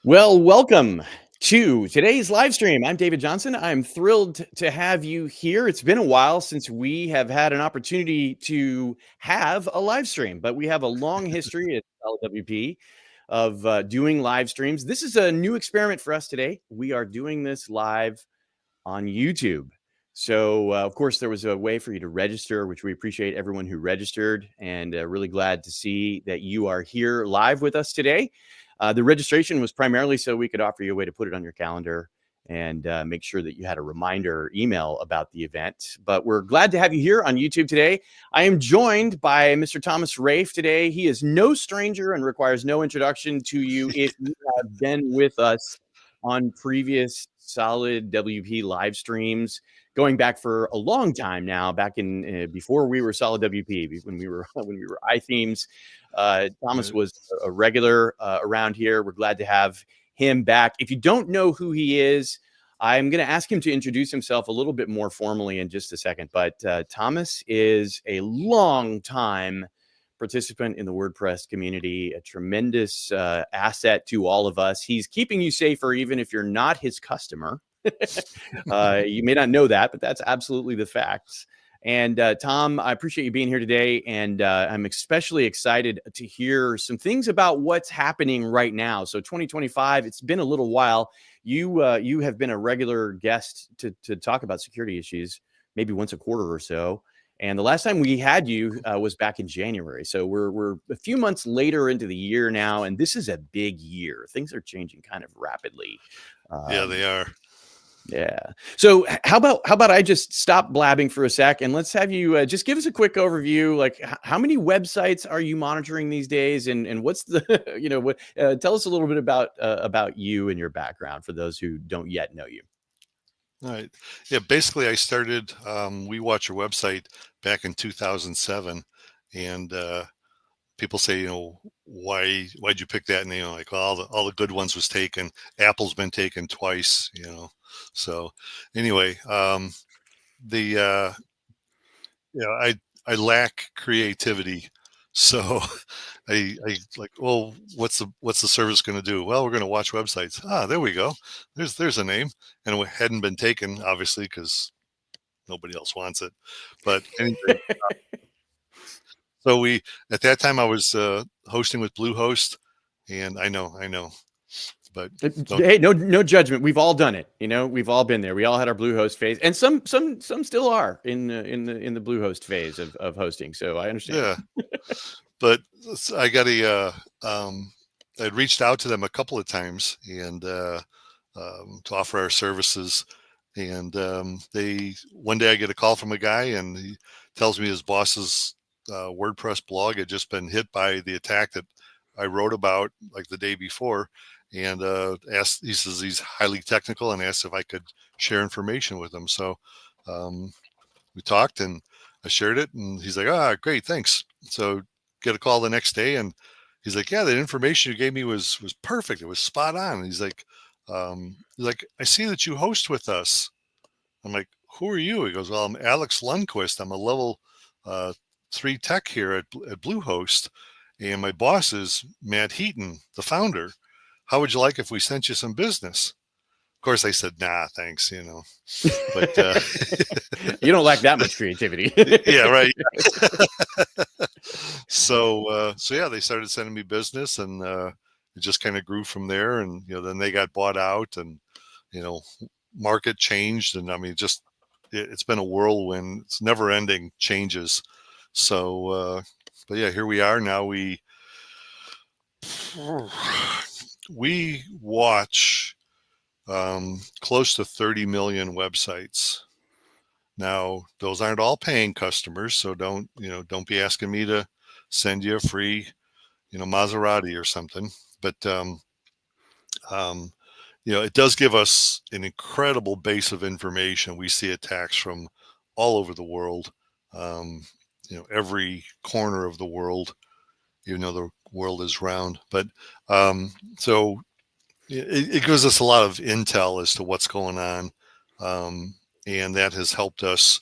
Well, welcome to today's live stream. I'm David Johnson. I'm thrilled to have you here. It's been a while since we have had an opportunity to have a live stream, but we have a long history at LWP of doing live streams. This is a new experiment for us today. We are doing this live on YouTube. So, of course, there was a way for you to register, which we appreciate everyone who registered, and really glad to see that you are here live with us today. The registration was primarily so we could offer you a way to put it on your calendar and make sure that you had a reminder email about the event. But we're glad to have you here on YouTube today. I am joined by Mr. Thomas Rafe today. He is no stranger and requires no introduction to you if you have been with us on previous solid WP live streams going back for a long time now, back in before we were solid WP, when we were iThemes. Thomas was a regular around here. We're glad to have him back. If you don't know who he is, I'm going to ask him to introduce himself a little bit more formally in just a second. But Thomas is a long time participant in the WordPress community, a tremendous asset to all of us. He's keeping you safer even if you're not his customer. You may not know that, but that's absolutely the facts. And Tom, I appreciate you being here today. And I'm especially excited to hear some things about what's happening right now. So 2025, it's been a little while. You have been a regular guest to talk about security issues, maybe once a quarter or so. And the last time we had you was back in January. So we're a few months later into the year now, and this is a big year. Things are changing kind of rapidly. Yeah, they are. Yeah. So how about I just stop blabbing for a sec and let's have you just give us a quick overview. Like how many websites are you monitoring these days, and what's the what? Tell us a little bit about you and your background for those who don't yet know you. All right. Yeah, basically I started We Watch Your website back in 2007, and people say, why'd you pick that? And like, well, all the good ones was taken. Apple's been taken twice, So anyway, the I lack creativity. So I like, well, what's the service going to do? Well, we're going to watch websites. There we go. There's a name, and it hadn't been taken, obviously, because nobody else wants it. But anyway, so at that time I was hosting with Bluehost, and I know, but Hey, no judgment. We've all done it. We've all been there. We all had our Bluehost phase, and some still are in the Bluehost phase of hosting. So I understand. Yeah, but I got I'd reached out to them a couple of times and to offer our services. And one day I get a call from a guy, and he tells me his boss's WordPress blog had just been hit by the attack that I wrote about like the day before. And he says he's highly technical and asked if I could share information with him. So we talked and I shared it, and he's like, great, thanks. So get a call the next day, and he's like, yeah, the information you gave me was perfect. It was spot on. And he's like, I see that you host with us. I'm like, who are you? He goes, well, I'm Alex Lundquist. I'm a level 3 tech here at Bluehost, and my boss is Matt Heaton, the founder. How would you like if we sent you some business? Of course, I said, nah, thanks, But you don't lack that much creativity. Yeah, right. So yeah, they started sending me business, and it just kind of grew from there. And then they got bought out, and market changed, and I mean, it's been a whirlwind. It's never ending changes. So but yeah, here we are now. We watch close to 30 million websites. Now, those aren't all paying customers, so don't be asking me to send you a free Maserati or something. But it does give us an incredible base of information. We see attacks from all over the world, every corner of the world, even though the world is round. But so it gives us a lot of intel as to what's going on, and that has helped us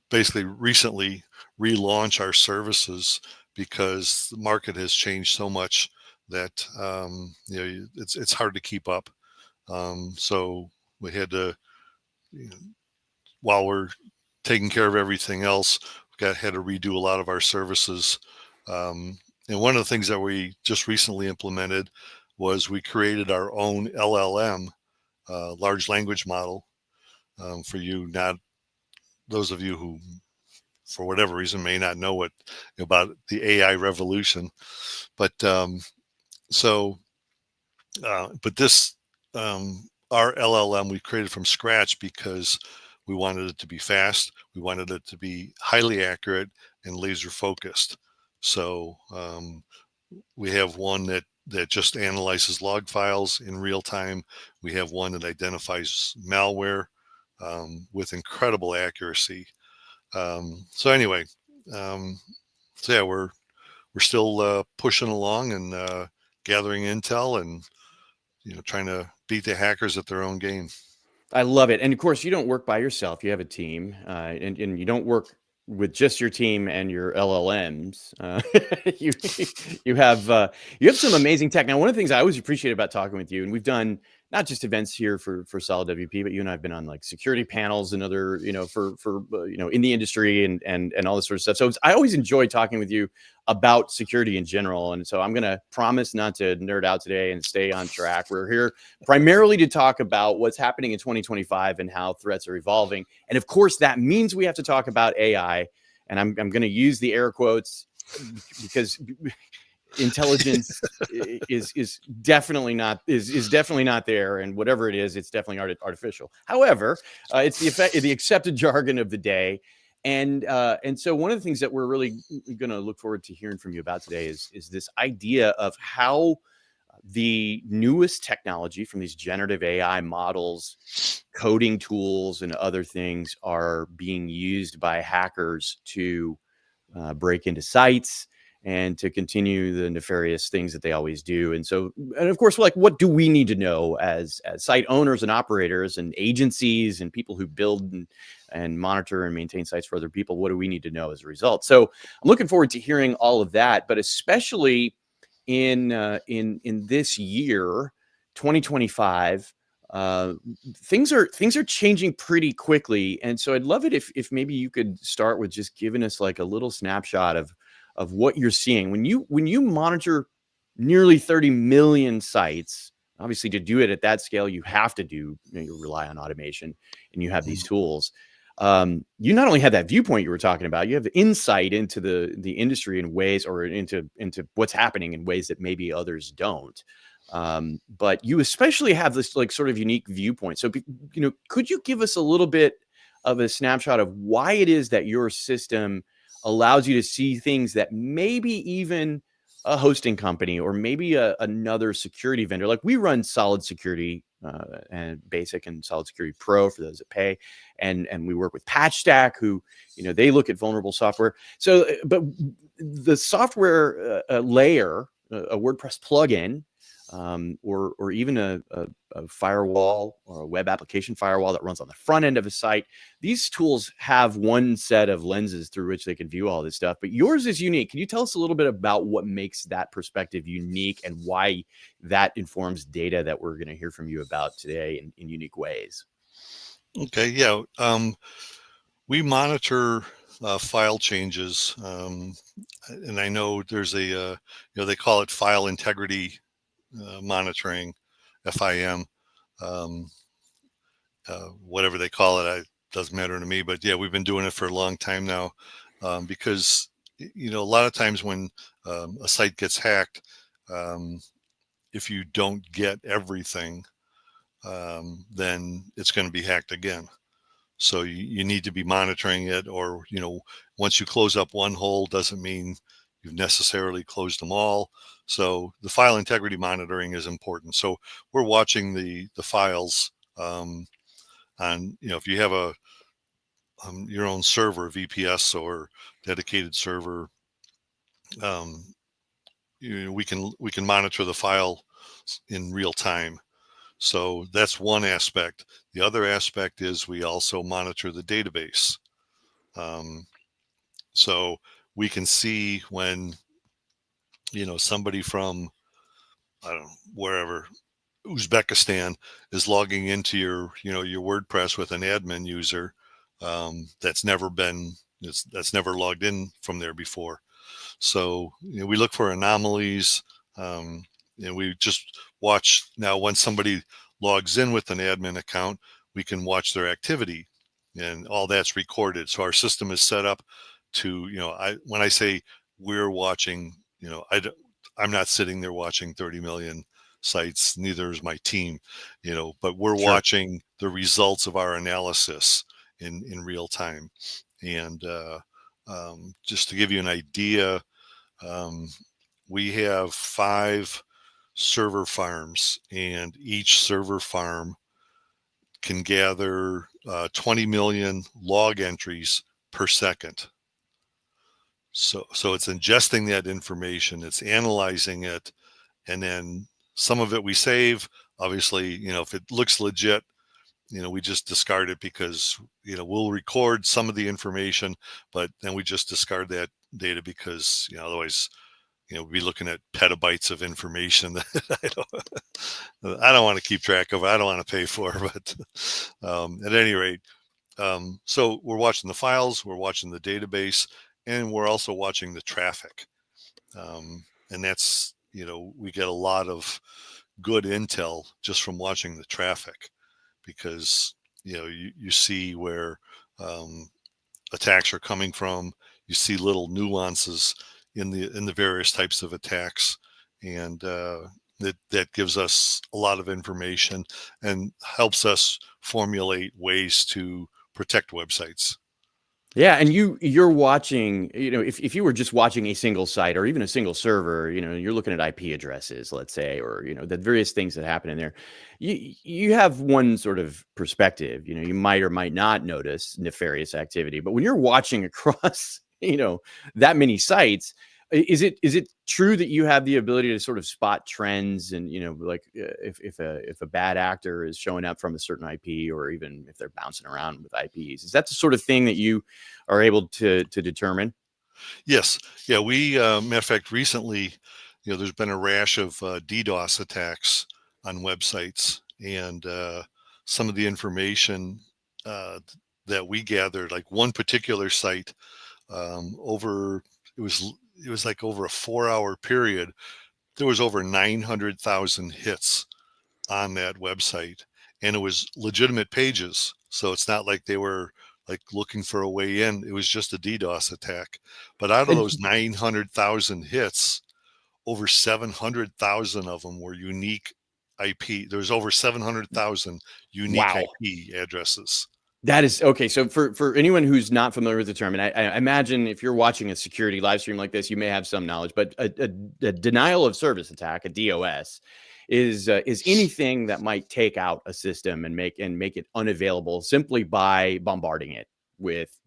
basically recently relaunch our services, because the market has changed so much that it's hard to keep up. So we had to, you know, while we're taking care of everything else, had to redo a lot of our services. And one of the things that we just recently implemented was we created our own LLM, large language model, for you, not those of you who, for whatever reason, may not know what about the AI revolution. But so, but this, our LLM we created from scratch because we wanted it to be fast. We wanted it to be highly accurate and laser focused. So we have one that just analyzes log files in real time. We have one that identifies malware with incredible accuracy. So anyway, um, so yeah, we're still pushing along and gathering intel and trying to beat the hackers at their own game. I love it. And of course, you don't work by yourself. You have a team, and you don't work with just your team and your LLMs. You you have some amazing tech. Now, one of the things I always appreciate about talking with you, and we've done not just events here for Solid WP, but you and I have been on like security panels and other, for in the industry and all this sort of stuff. So I always enjoy talking with you about security in general. And so I'm going to promise not to nerd out today and stay on track. We're here primarily to talk about what's happening in 2025 and how threats are evolving. And of course, that means we have to talk about AI. And I'm going to use the air quotes because intelligence is definitely not there, and whatever it is, it's definitely artificial. However, it's the accepted jargon of the day. And so one of the things that we're really going to look forward to hearing from you about today is this idea of how the newest technology from these generative AI models, coding tools, and other things are being used by hackers to break into sites and to continue the nefarious things that they always do. And so, and of course, like, what do we need to know as site owners and operators and agencies and people who build and monitor and maintain sites for other people? What do we need to know as a result? So I'm looking forward to hearing all of that, but especially in this year, 2025, things are changing pretty quickly. And so I'd love it if maybe you could start with just giving us like a little snapshot of what you're seeing when you monitor nearly 30 million sites. Obviously, to do it at that scale, you have to you rely on automation, and you have these tools. You not only have that viewpoint you were talking about, you have the insight into the industry in ways, or into what's happening in ways that maybe others don't. But you especially have this like sort of unique viewpoint. So, could you give us a little bit of a snapshot of why it is that your system allows you to see things that maybe even a hosting company or maybe another security vendor, like we run Solid Security and Basic and Solid Security Pro for those that pay, and we work with PatchStack, who they look at vulnerable software. So, but the software layer, a WordPress plugin, or even a firewall or a web application firewall that runs on the front end of a site. These tools have one set of lenses through which they can view all this stuff, but yours is unique. Can you tell us a little bit about what makes that perspective unique and why that informs data that we're going to hear from you about today in unique ways? Okay, yeah. We monitor file changes, and I know there's a they call it file integrity monitoring, FIM, whatever they call it. It doesn't matter to me, but yeah, we've been doing it for a long time now, because a lot of times when a site gets hacked, if you don't get everything, then it's going to be hacked again. So you need to be monitoring it, or once you close up one hole doesn't mean you've necessarily closed them all. So the file integrity monitoring is important. So we're watching the files, on if you have your own server, VPS or dedicated server, we can monitor the file in real time. So that's one aspect. The other aspect is we also monitor the database. So we can see when somebody from I don't know, wherever, Uzbekistan, is logging into your WordPress with an admin user that's never logged in from there before. So we look for anomalies. We just watch now when somebody logs in with an admin account, we can watch their activity, and all that's recorded. So our system is set up to, when I say we're watching, I'm not sitting there watching 30 million sites. Neither is my team, but we're Sure. watching the results of our analysis in real time. And just to give you an idea, um, we have 5 server farms, and each server farm can gather 20 million log entries per second. So it's ingesting that information, it's analyzing it, and then some of it we save. Obviously, if it looks legit, we just discard it, because we'll record some of the information, but then we just discard that data, because otherwise we'll be looking at petabytes of information that I don't want to keep track of. I don't want to pay for. But at any rate, so we're watching the files, we're watching the database, and we're also watching the traffic. And that's, we get a lot of good intel just from watching the traffic, because you see where attacks are coming from. You see little nuances in the various types of attacks, and that gives us a lot of information and helps us formulate ways to protect websites. Yeah, and you're watching, if you were just watching a single site or even a single server, you're looking at IP addresses, let's say, or the various things that happen in there. You have one sort of perspective. You might or might not notice nefarious activity, but when you're watching across, that many sites, is it true that you have the ability to sort of spot trends, and like if a bad actor is showing up from a certain IP, or even if they're bouncing around with IPs, is that the sort of thing that you are able to determine? Yes, yeah. We matter of fact, recently, there's been a rash of DDoS attacks on websites, and some of the information uh, that we gathered, like one particular site, over it was it was like over a 4-hour period, there was over 900,000 hits on that website, and it was legitimate pages. So it's not like they were like looking for a way in. It was just a DDoS attack. But out of And those 900,000 hits, over 700,000 of them were unique IP. There's over 700,000 unique wow. IP addresses. That is okay. So for anyone who's not familiar with the term, and I imagine if you're watching a security live stream like this, you may have some knowledge, but a denial of service attack, a DOS, is anything that might take out a system and make it unavailable simply by bombarding it with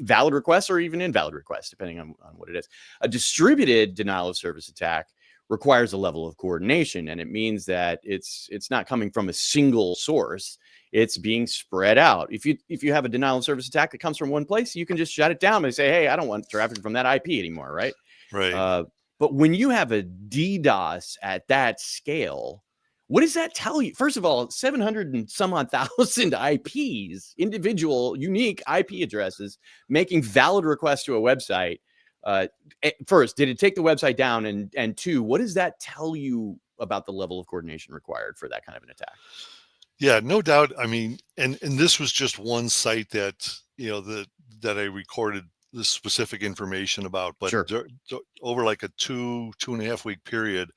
valid requests or even invalid requests, depending on what it is. A distributed denial of service attack requires a level of coordination, and it means that it's not coming from a single source. It's being spread out. If you have a denial of service attack that comes from one place, you can just shut it down and say, hey, I don't want traffic from that IP anymore, right? Right. But when you have a DDoS at that scale, what does that tell you? First of all, 700 and some odd thousand IPs, individual unique IP addresses, making valid requests to a website. First, did it take the website down? And two, what does that tell you about the level of coordination required for that kind of an attack? Yeah, no doubt. I mean, and this was just one site that that I recorded this specific information about, but Sure. over like a 2.5 week period,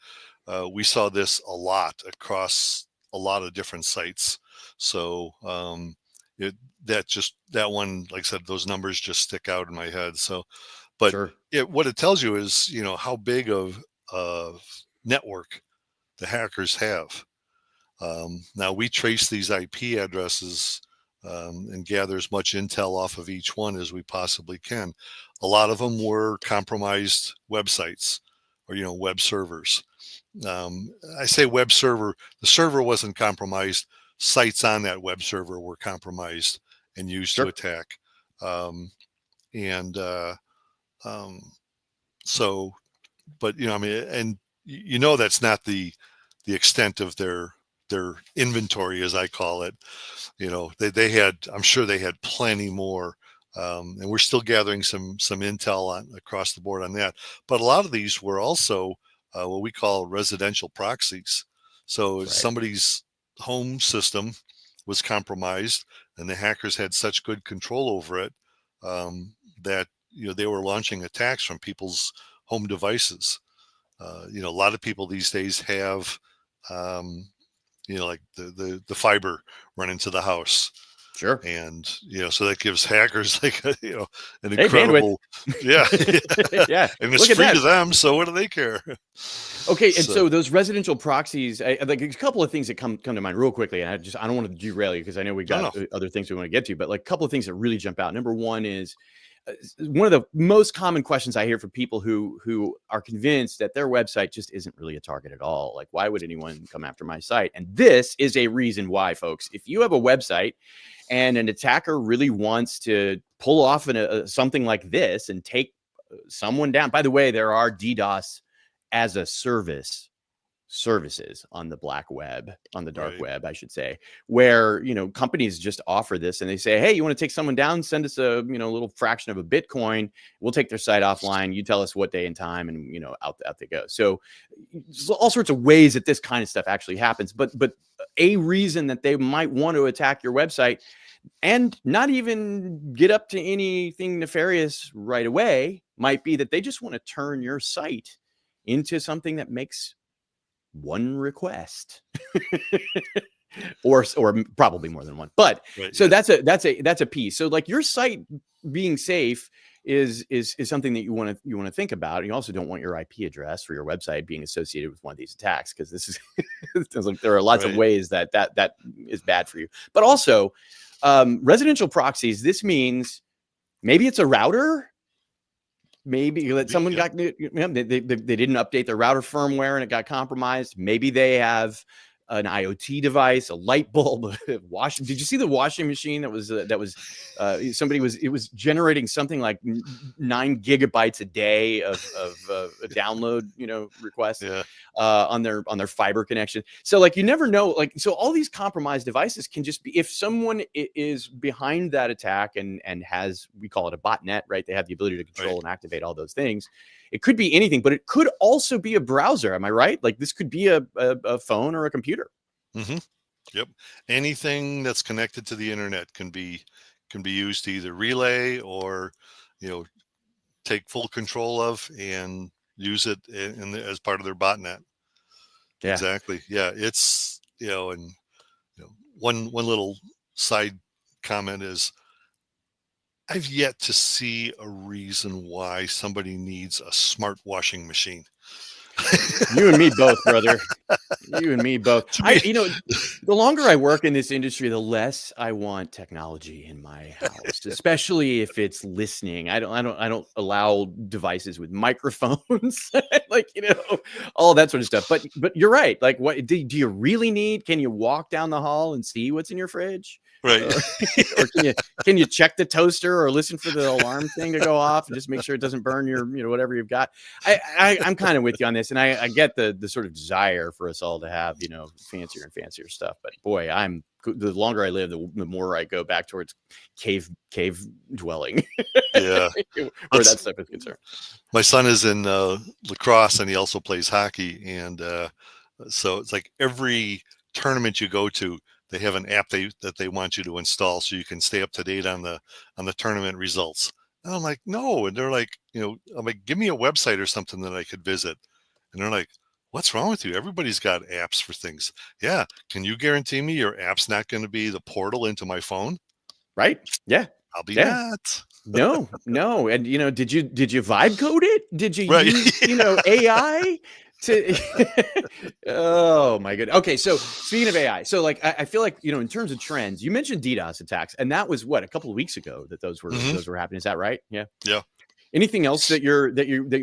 we saw this a lot across a lot of different sites. So it that one, like I said, those numbers just stick out in my head. So, but Sure. what it tells you is how big of network the hackers have. Now we trace these IP addresses and gather as much intel off of each one as we possibly can. A lot of them were compromised websites or web servers. I say web server. The server wasn't compromised. Sites on that web server were compromised and used to Sure. attack. Um, and um, so, but I mean, and that's not the extent of their inventory, as I call it. They had, I'm sure they had plenty more. And we're still gathering some intel on across the board on that. But a lot of these were also what we call residential proxies. So Right. somebody's home system was compromised, and the hackers had such good control over it that they were launching attacks from people's home devices. A lot of people these days have like the fiber run into the house. Sure. And so that gives hackers like an Hey, bandwidth. incredible, yeah, Yeah. and it's Look at free that. to them, so what do they care? Okay, and so those residential proxies, like a couple of things that come to mind real quickly, and I don't want to derail you because I know we got other things we want to get to, but like a couple of things that really jump out. Number one is one of the most common questions I hear from people who are convinced that their website just isn't really a target at all. Like, why would anyone come after my site? And this is a reason why, folks. If you have a website and an attacker really wants to pull off something like this and take someone down, by the way, there are DDoS as a services on the black web, on the dark web, I should say, where, companies just offer this and they say, hey, you want to take someone down, send us a, little fraction of a Bitcoin. We'll take their site offline. You tell us what day and time, and, out they go. So all sorts of ways that this kind of stuff actually happens. But a reason that they might want to attack your website and not even get up to anything nefarious right away might be that they just want to turn your site into something that makes one request or probably more than one. But so that's a piece. So like your site being safe is something that you want to think about. You also don't want your IP address for your website being associated with one of these attacks, because this is there are lots of ways that is bad for you. But also residential proxies, this means maybe it's a router. Maybe that someone got, they didn't update their router firmware and it got compromised. Maybe they have an IoT device, a light bulb, washing. Did you see the washing machine that was somebody was generating something like 9 gigabytes a day of download, requests on their fiber connection. So like, you never know, like, so all these compromised devices can just be, if someone is behind that attack and has, we call it a botnet, right? They have the ability to control and activate all those things. It could be anything, but it could also be a browser. Am I right? Like this could be a phone or a computer. Mm-hmm. Yep. Anything that's connected to the internet can be used to either relay or, take full control of and use it as part of their botnet. Yeah. Exactly. Yeah. It's, and one little side comment is, I've yet to see a reason why somebody needs a smart washing machine. You and me both, brother. You and me both. The longer I work in this industry, the less I want technology in my house, especially if it's listening. I don't allow devices with microphones, like, all that sort of stuff. But you're right. Like, what do you really need? Can you walk down the hall and see what's in your fridge? Right. Or can you check the toaster or listen for the alarm thing to go off and just make sure it doesn't burn your, whatever you've got. I'm kind of with you on this. And I get the sort of desire for us all to have, fancier and fancier stuff. But boy, the longer I live, the more I go back towards cave dwelling. Yeah. Where that stuff is concerned. My son is in lacrosse and he also plays hockey. And so it's like every tournament you go to, they have an app that they want you to install so you can stay up to date on the tournament results. And I'm like, no. And they're like, I'm like, give me a website or something that I could visit. And they're like, what's wrong with you? Everybody's got apps for things. Yeah. Can you guarantee me your app's not going to be the portal into my phone? Right. Yeah. I'll be not. No. And did you vibe code it? Did you use, AI? Oh my goodness. Okay, so speaking of AI, so like I feel like, in terms of trends, you mentioned DDoS attacks, and that was what, a couple of weeks ago that those were happening. Is that right? Yeah. Anything else that you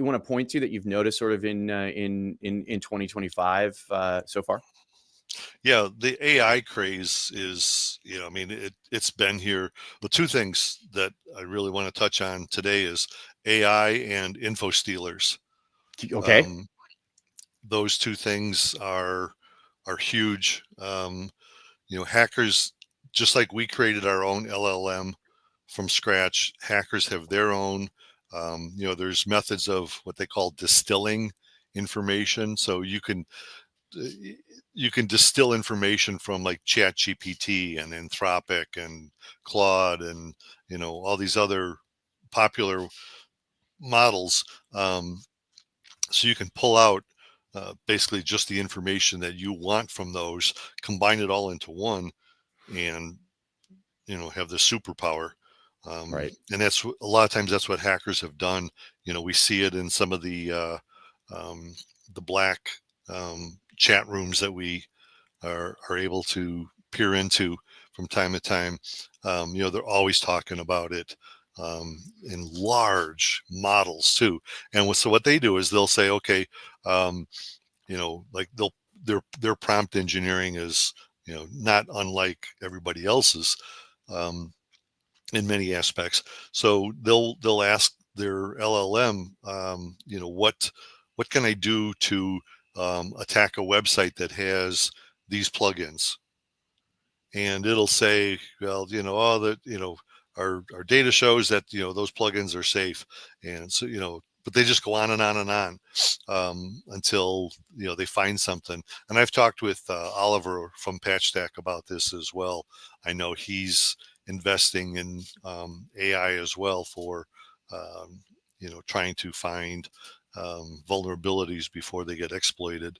want to point to that you've noticed sort of in 2025 so far? Yeah, the AI craze is, it's been here. The two things that I really want to touch on today is AI and infostealers. Okay. those two things are huge. Hackers, just like we created our own LLM from scratch, hackers have their own. There's methods of what they call distilling information. So you can distill information from like Chat GPT and Anthropic and Claude and all these other popular models. So you can pull out basically just the information that you want from those, combine it all into one, and have the superpower. Right. And that's a lot of times that's what hackers have done. We see it in some of the black chat rooms that we are able to peer into from time to time. They're always talking about it in large models too. And so what they do is they'll say, okay, like their prompt engineering is not unlike everybody else's in many aspects. So they'll ask their LLM, what can I do to attack a website that has these plugins? And it'll say, well, all that, our data shows that, those plugins are safe. And so, but they just go on and on and on until, they find something. And I've talked with Oliver from PatchStack about this as well. I know he's investing in AI as well for, trying to find vulnerabilities before they get exploited.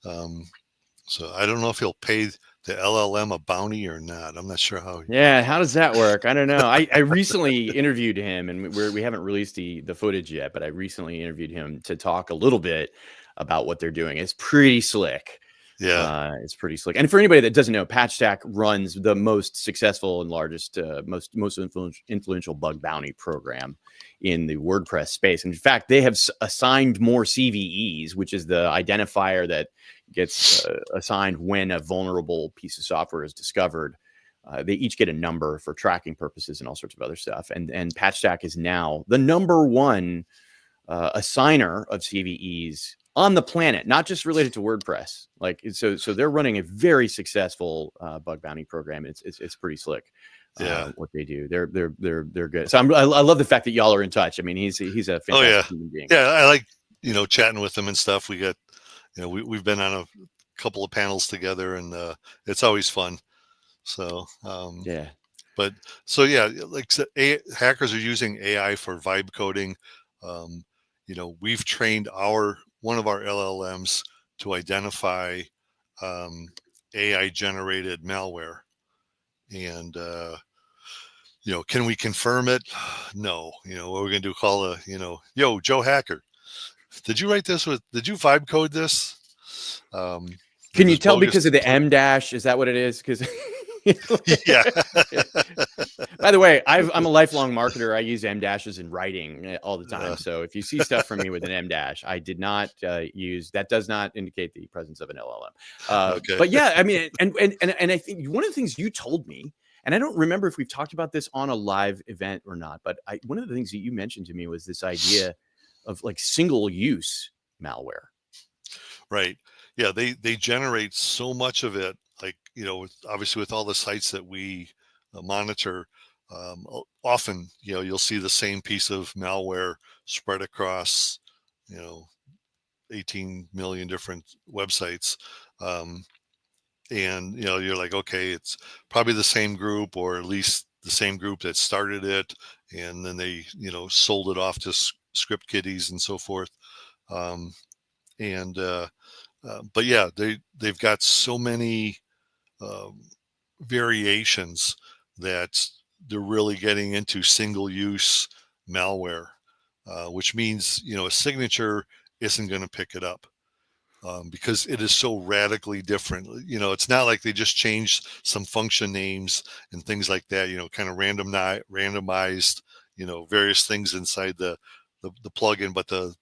So I don't know if he'll pay the LLM a bounty or not. I'm not sure how. Yeah, how does that work? I don't know. I recently interviewed him, and we haven't released the footage yet, but I recently interviewed him to talk a little bit about what they're doing. It's pretty slick. Yeah. It's pretty slick. And for anybody that doesn't know, PatchStack runs the most successful and largest, most influential bug bounty program in the WordPress space. In fact, they have assigned more CVEs, which is the identifier that gets assigned when a vulnerable piece of software is discovered. They each get a number for tracking purposes and all sorts of other stuff. And PatchStack is now the number one assigner of CVEs on the planet, not just related to WordPress. Like, so they're running a very successful bug bounty program. It's pretty slick. Yeah. What they do, they're good. So I love the fact that y'all are in touch. I mean, he's a fantastic human being. Yeah, I like chatting with him and stuff. We got we've been on a couple of panels together, and it's always fun. So yeah. But so yeah, like hackers are using AI for vibe coding. We've trained one of our LLMs to identify AI generated malware, and can we confirm it? No. What we're gonna do? Call yo, Joe Hacker. Did you write this did you vibe code this? Can you tell because of the M dash? Is that what it is? Because yeah. By the way, I'm a lifelong marketer. I use M dashes in writing all the time. So if you see stuff from me with an M dash, I did not use that. Does not indicate the presence of an LLM. Okay. But yeah, I mean, and I think one of the things you told me, and I don't remember if we've talked about this on a live event or not, but one of the things that you mentioned to me was this idea of like single use malware. Right. Yeah. They generate so much of it. Like, obviously with all the sites that we monitor, often, you'll see the same piece of malware spread across, 18 million different websites. And, you're like, okay, it's probably the same group, or at least the same group that started it. And then they, sold it off to script kiddies and so forth. But yeah, they've got so many variations that they're really getting into single-use malware, which means a signature isn't going to pick it up because it is so radically different. It's not like they just changed some function names and things like that. Kind of randomized various things inside the plugin, but the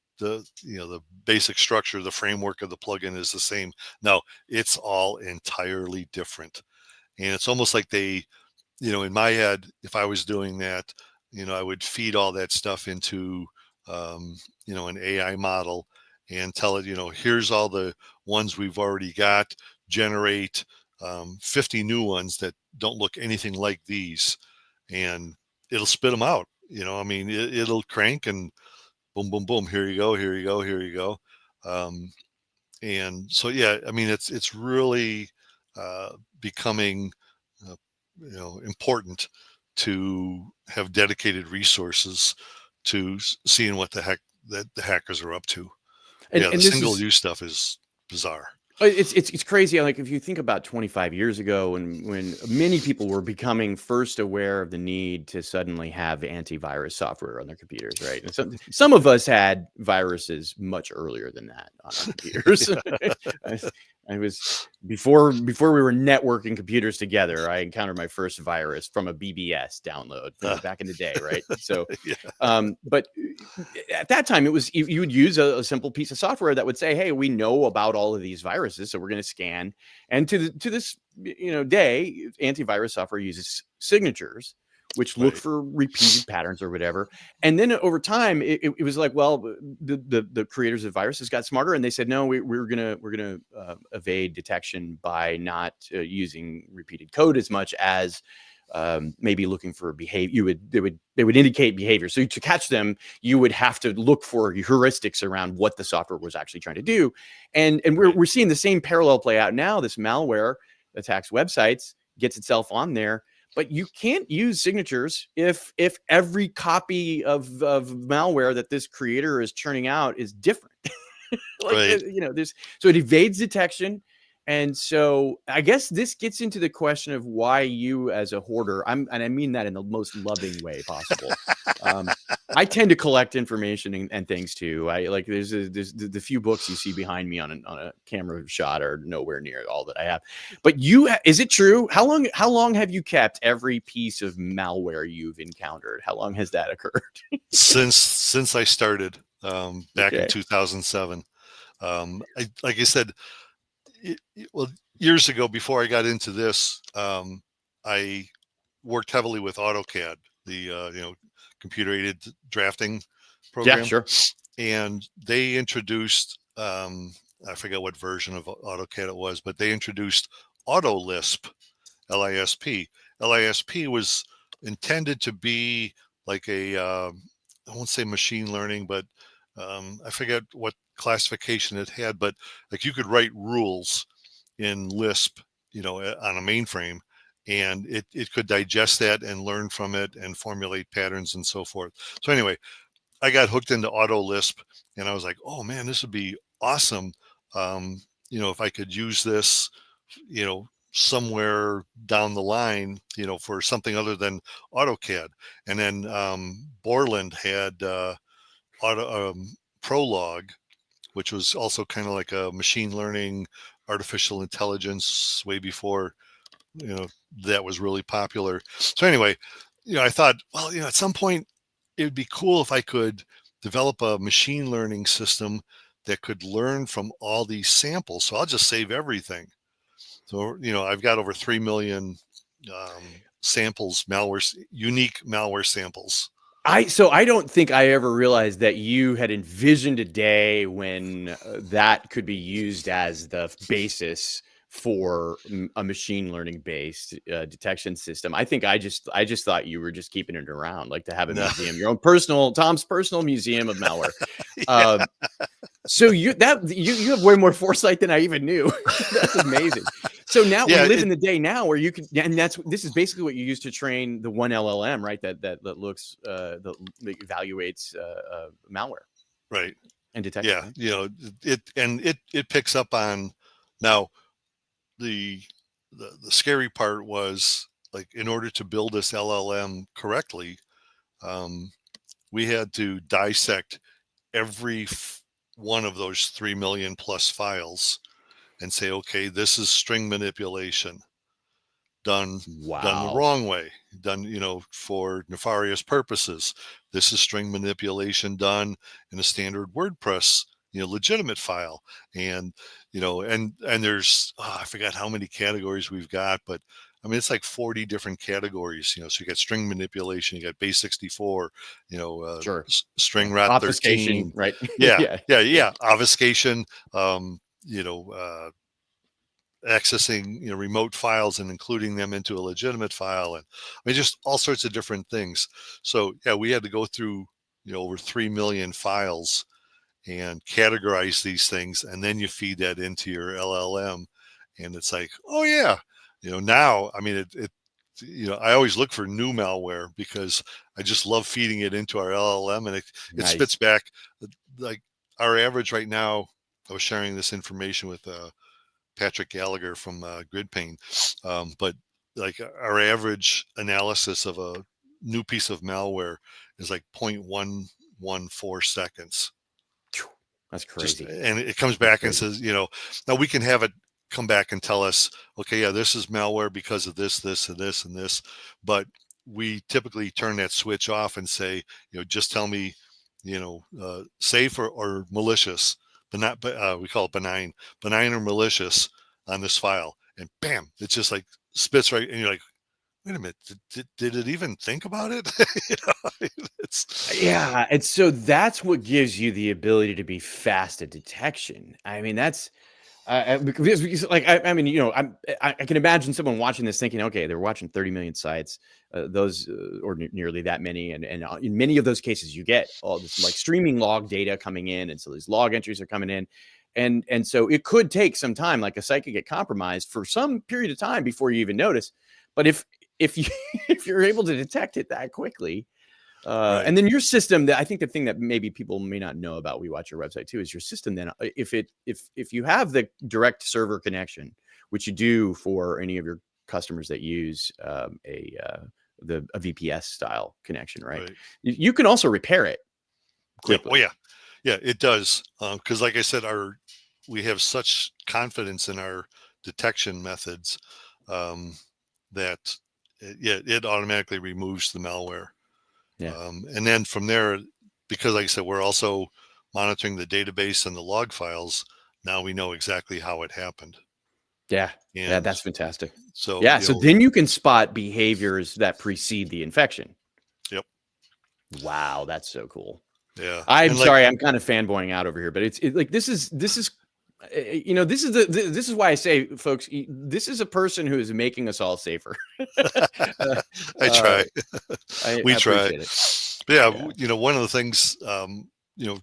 basic structure, the framework of the plugin is the same. No, it's all entirely different. And it's almost like they, in my head, if I was doing that, I would feed all that stuff into, an AI model, and tell it, here's all the ones we've already got, generate 50 new ones that don't look anything like these, and it'll spit them out. I mean, it'll crank and boom, boom, boom. Here you go. Here you go. Here you go. And so, yeah, I mean, it's really becoming, important to have dedicated resources to seeing what the heck that the hackers are up to. Yeah, the And this single is use stuff is bizarre. it's crazy. Like if you think about 25 years ago, when many people were becoming first aware of the need to suddenly have antivirus software on their computers, right? And some of us had viruses much earlier than that on our computers. I was before we were networking computers together. I encountered my first virus from a BBS download back in the day, right? So, Yeah. but at that time, it was you would use a simple piece of software that would say, "Hey, we know about all of these viruses, so we're going to scan." And to this day, antivirus software uses signatures, which look Right. for repeated patterns or whatever. And then over time, it was like, well, the creators of viruses got smarter, and they said, no, we're gonna evade detection by not using repeated code as much as maybe looking for behavior. They would indicate behavior. So to catch them, you would have to look for heuristics around what the software was actually trying to do. And we're seeing the same parallel play out now. This malware attacks websites, gets itself on there, but you can't use signatures if every copy of malware that this creator is churning out is different. Like Right. there's so it evades detection. And so I guess this gets into the question of why you as a hoarder, and I mean that in the most loving way possible. I tend to collect information and things too. I like there's the few books you see behind me on a camera shot are nowhere near all that I have. But is it true? How long have you kept every piece of malware you've encountered? How long has that occurred? Since I started back in Okay. 2007. Like I said, well, years ago, before I got into this, I worked heavily with AutoCAD, the computer aided drafting Yeah, program, sure. and they introduced I forget what version of AutoCAD it was, but they introduced AutoLisp, LISP. LISP was intended to be like I won't say machine learning, but I forget what classification it had, but like you could write rules in Lisp, on a mainframe, and it could digest that and learn from it and formulate patterns and so forth. So anyway, I got hooked into AutoLisp, and I was like, oh man, this would be awesome. If I could use this, somewhere down the line, for something other than AutoCAD. And then Borland had Prologue, which was also kind of like a machine learning, artificial intelligence way before, that was really popular. So anyway, I thought, well, at some point it would be cool if I could develop a machine learning system that could learn from all these samples. So I'll just save everything. So, I've got over 3 million samples, unique malware samples. So I don't think I ever realized that you had envisioned a day when that could be used as the basis for a machine learning based detection system. I think I just thought you were just keeping it around, like to have a No. museum, your own Tom's personal museum of malware. Yeah. So you have way more foresight than I even knew. That's amazing. So now we live in the day now where you can, and this is basically what you use to train the one LLM, right? That looks that evaluates malware Right. and detects it. Yeah. Right? It picks up on now the scary part was, like, in order to build this LLM correctly, we had to dissect every one of those 3 million plus files and say, okay, this is string manipulation done the Wow. wrong way, done, for nefarious purposes. This is string manipulation done in a standard WordPress, legitimate file. And, and there's, I forgot how many categories we've got, but I mean, it's like 40 different categories, so you got string manipulation, you got base 64, Sure. string Yeah. rot Obfuscation, 13. right? Yeah, Yeah. yeah, obfuscation, um, you know, uh, accessing, remote files and including them into a legitimate file. And I mean, just all sorts of different things. So yeah, we had to go through, over 3 million files and categorize these things, and then you feed that into your LLM, and it's like, oh yeah, now, I mean, I always look for new malware because I just love feeding it into our LLM, and it spits Nice. back like our average right now. I was sharing this information with Patrick Gallagher from GridPane, but like our average analysis of a new piece of malware is like 0.114 seconds. That's Just, crazy. and it comes That's back and crazy. says, now we can have it come back and tell us, okay, yeah, this is malware because of this, and this, and this. But we typically turn that switch off and say, just tell me, safe or malicious, but not, we call it benign or malicious on this file. And bam, it's just like spits right. And you're like, wait a minute, did it even think about it? It's, Yeah, and so that's what gives you the ability to be fast at detection. I mean, that's because like I mean, I can imagine someone watching this thinking, okay, they're watching 30 million sites, those or nearly that many, and in many of those cases, you get all this like streaming log data coming in, and so these log entries are coming in, and so it could take some time, like a site could get compromised for some period of time before you even notice. But if you if you're able to detect it that quickly, right. and then your system, that I think the thing that maybe people may not know about We Watch Your Website too is your system. Then, if you have the direct server connection, which you do for any of your customers that use a VPS style connection, right? Right. You can also repair it Yeah. Oh quickly. yeah. Yeah, it does. Because like I said, we have such confidence in our detection methods, um, that it automatically removes the malware. Yeah, And then from there, because like I said, we're also monitoring the database and the log files. Now we know exactly how it happened. yeah, yeah. And That's fantastic. so, Yeah, so then you can spot behaviors that precede the infection. yep. Wow, that's so cool. Yeah. I'm And like, sorry, I'm kind of fanboying out over here, but it's like this is why I say, folks, this is a person who is making us all safer. uh, I uh, try. I We try. appreciate it. But yeah, Yeah, one of the things,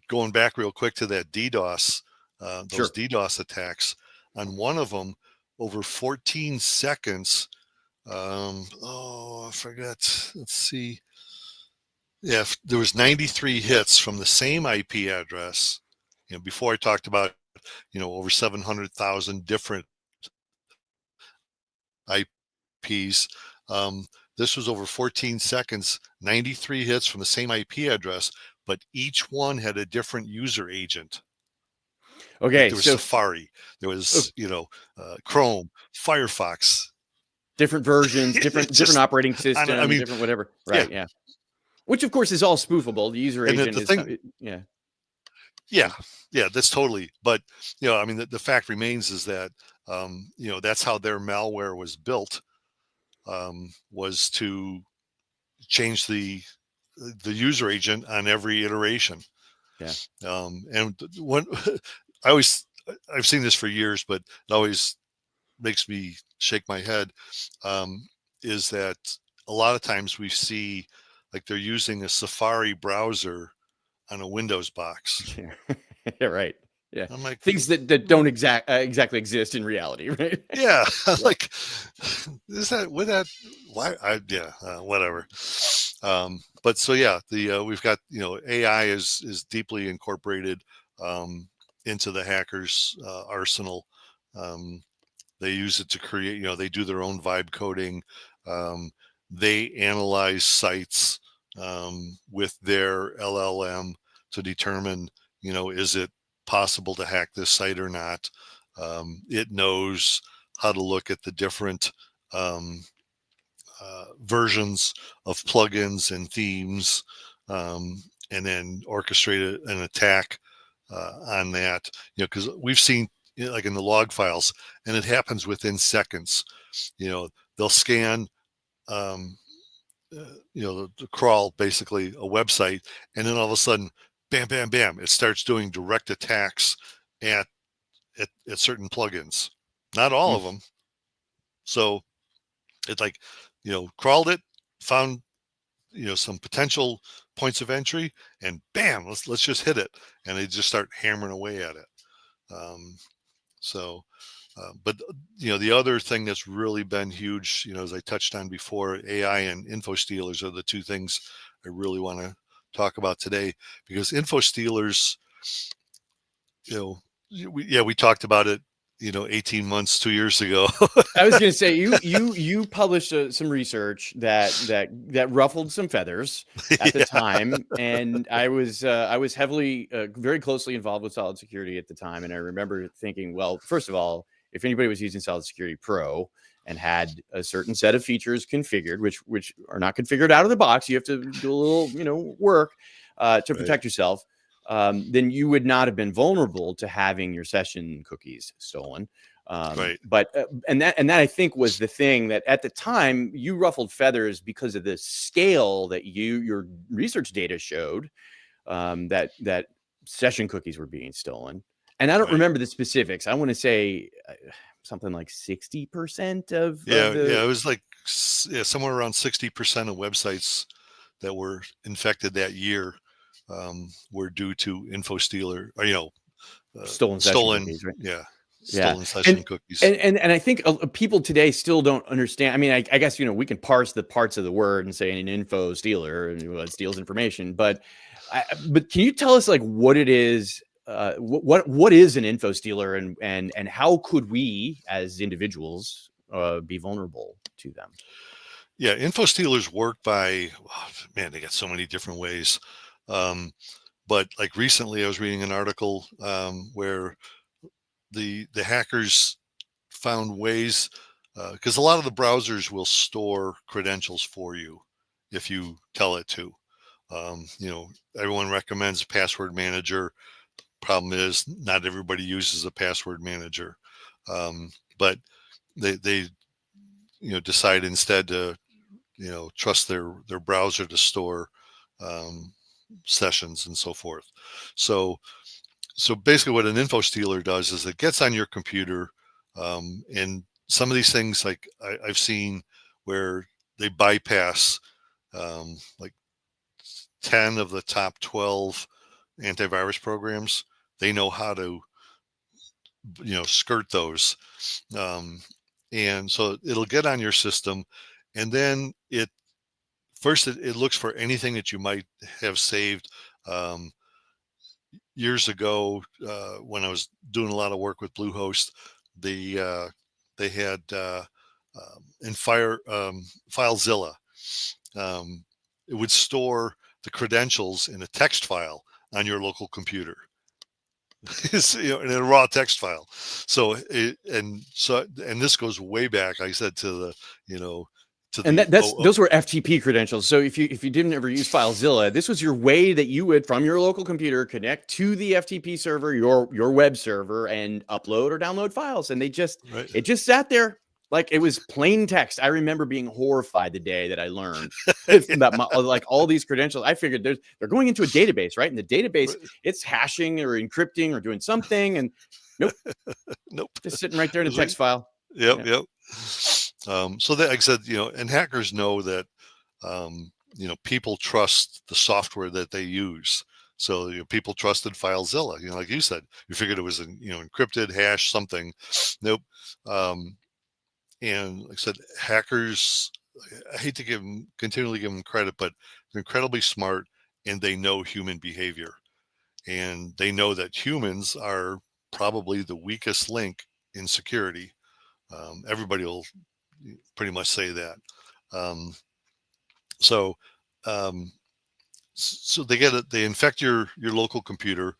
going back real quick to that DDoS, those sure. DDoS attacks, on one of them, over 14 seconds. I forgot. Let's see. Yeah, there was 93 hits from the same IP address. Before I talked about, over 700,000 different IPs. This was over 14 seconds, 93 hits from the same IP address, but each one had a different user agent. Like Okay, there was so Safari, there uh, was, Chrome, Firefox. different versions, It different just, operating I system, mean, different whatever. yeah. Right? Yeah. Which of course is all spoofable. The user And agent the is thing, yeah. yeah, yeah, that's totally. But, I mean, the fact remains is that, that's how their malware was built, was to change the user agent on every iteration. Yeah. And when I always, I've seen this for years, but it always makes me shake my head, is that a lot of times we see like they're using a Safari browser on a Windows box. Yeah. Yeah, right. Yeah. I'm like, Things that don't exactly exist in reality, right? yeah, Yeah. like, is that with that? Why? Yeah, whatever. But so yeah, we've got, AI is deeply incorporated, into the hackers' arsenal. Um, they use it to create, they do their own vibe coding. Um, they analyze sites, with their LLM to determine, is it possible to hack this site or not. It knows how to look at the different, um, versions of plugins and themes, and then orchestrate an attack, on that. Because we've seen, like in the log files, and it happens within seconds. You know, they'll scan, um, to crawl basically a website, and then all of a sudden, bam, bam, bam, it starts doing direct attacks at certain plugins. Not all Mm. of them. So it's like, crawled it, found some potential points of entry, and bam, let's just hit it, and they just start hammering away at it. Um, so, but the other thing that's really been huge, as I touched on before, AI and info stealers are the two things I really want to talk about today, because info stealers, we talked about it, 18 months, 2 years ago. I was going to say you published some research that ruffled some feathers at the Yeah, time, and I was heavily very closely involved with Solid Security at the time, and I remember thinking, well, first of all, if anybody was using Solid Security Pro and had a certain set of features configured, which are not configured out of the box, you have to do a little work to protect yourself. Then you would not have been vulnerable to having your session cookies stolen. Right. But and that I think was the thing that at the time you ruffled feathers because of the scale that your research data showed, that session cookies were being stolen. And I don't remember the specifics. I want to say something like 60% of the. It was like somewhere around 60% of websites that were infected that year were due to info stealer, or Stolen session cookies, right? stolen session cookies. And I think people today still don't understand. I mean, I guess we can parse the parts of the word and say an info stealer and it steals information, but can you tell us like what it is? What is an info stealer, and how could we as individuals be vulnerable to them? Yeah, info stealers work by, man, they got so many different ways. But like recently, I was reading an article where the hackers found ways, because a lot of the browsers will store credentials for you if you tell it to. Everyone recommends password manager. Problem is, not everybody uses a password manager, but they decide instead to trust their browser to store sessions and so forth. So basically what an info stealer does is it gets on your computer, and some of these things, like I've seen where they bypass like 10 of the top 12 antivirus programs. They know how to skirt those, and so it'll get on your system, and then it looks for anything that you might have saved. Years ago, when I was doing a lot of work with Bluehost, they had in FileZilla, it would store the credentials in a text file on your local computer. In a raw text file. So this goes way back, like I said, to the And those were FTP credentials. So if you didn't ever use FileZilla, this was your way that you would, from your local computer, connect to the FTP server, your web server, and upload or download files. And it just sat there like it was plain text. I remember being horrified the day that I learned that like all these credentials. I figured they're going into a database, right? And the database, it's hashing or encrypting or doing something, and nope, just sitting right there in a text file. Yep. So that, like I said, and hackers know that, people trust the software that they use. So people trusted FileZilla, like you said, you figured it was, encrypted, hash, something. Nope. And like I said, hackers, I hate to continually give them credit, but they're incredibly smart, and they know human behavior, and they know that humans are probably the weakest link in security. Everybody will pretty much say that. So they infect your local computer,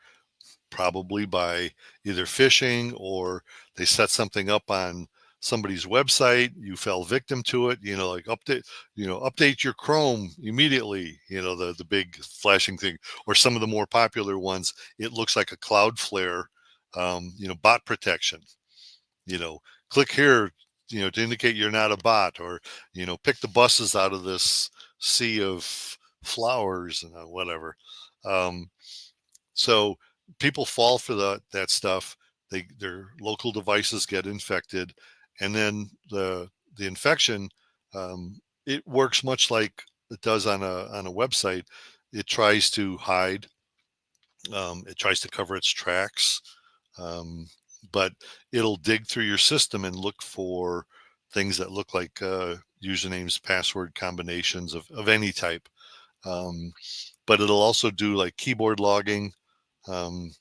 probably by either phishing, or they set something up on somebody's website. You fell victim to it, like update your Chrome immediately, the big flashing thing. Or some of the more popular ones, it looks like a Cloudflare, bot protection, click here to indicate you're not a bot, or pick the buses out of this sea of flowers and whatever. So people fall for that stuff. Their local devices get infected, and then the infection, it works much like it does on a website. It tries to hide. It tries to cover its tracks, but it'll dig through your system and look for things that look like usernames, password combinations of any type. But it'll also do like keyboard logging. Um,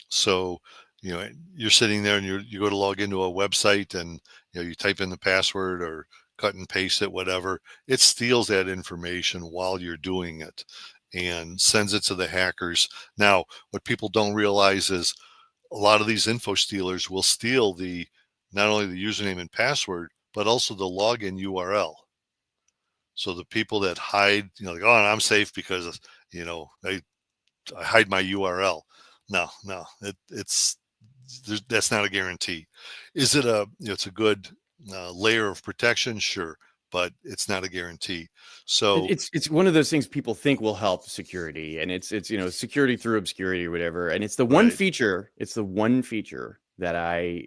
so, you're sitting there and you go to log into a website, and you type in the password or cut and paste it, whatever. It steals that information while you're doing it and sends it to the hackers. Now, what people don't realize is a lot of these info stealers will steal not only the username and password, but also the login URL. So the people that hide, like, oh, I'm safe because I hide my URL. No, that's not a guarantee. Is it it's a good layer of protection? Sure, but it's not a guarantee. So It's one of those things people think will help security, and it's security through obscurity or whatever. And it's the one feature. It's the one feature that I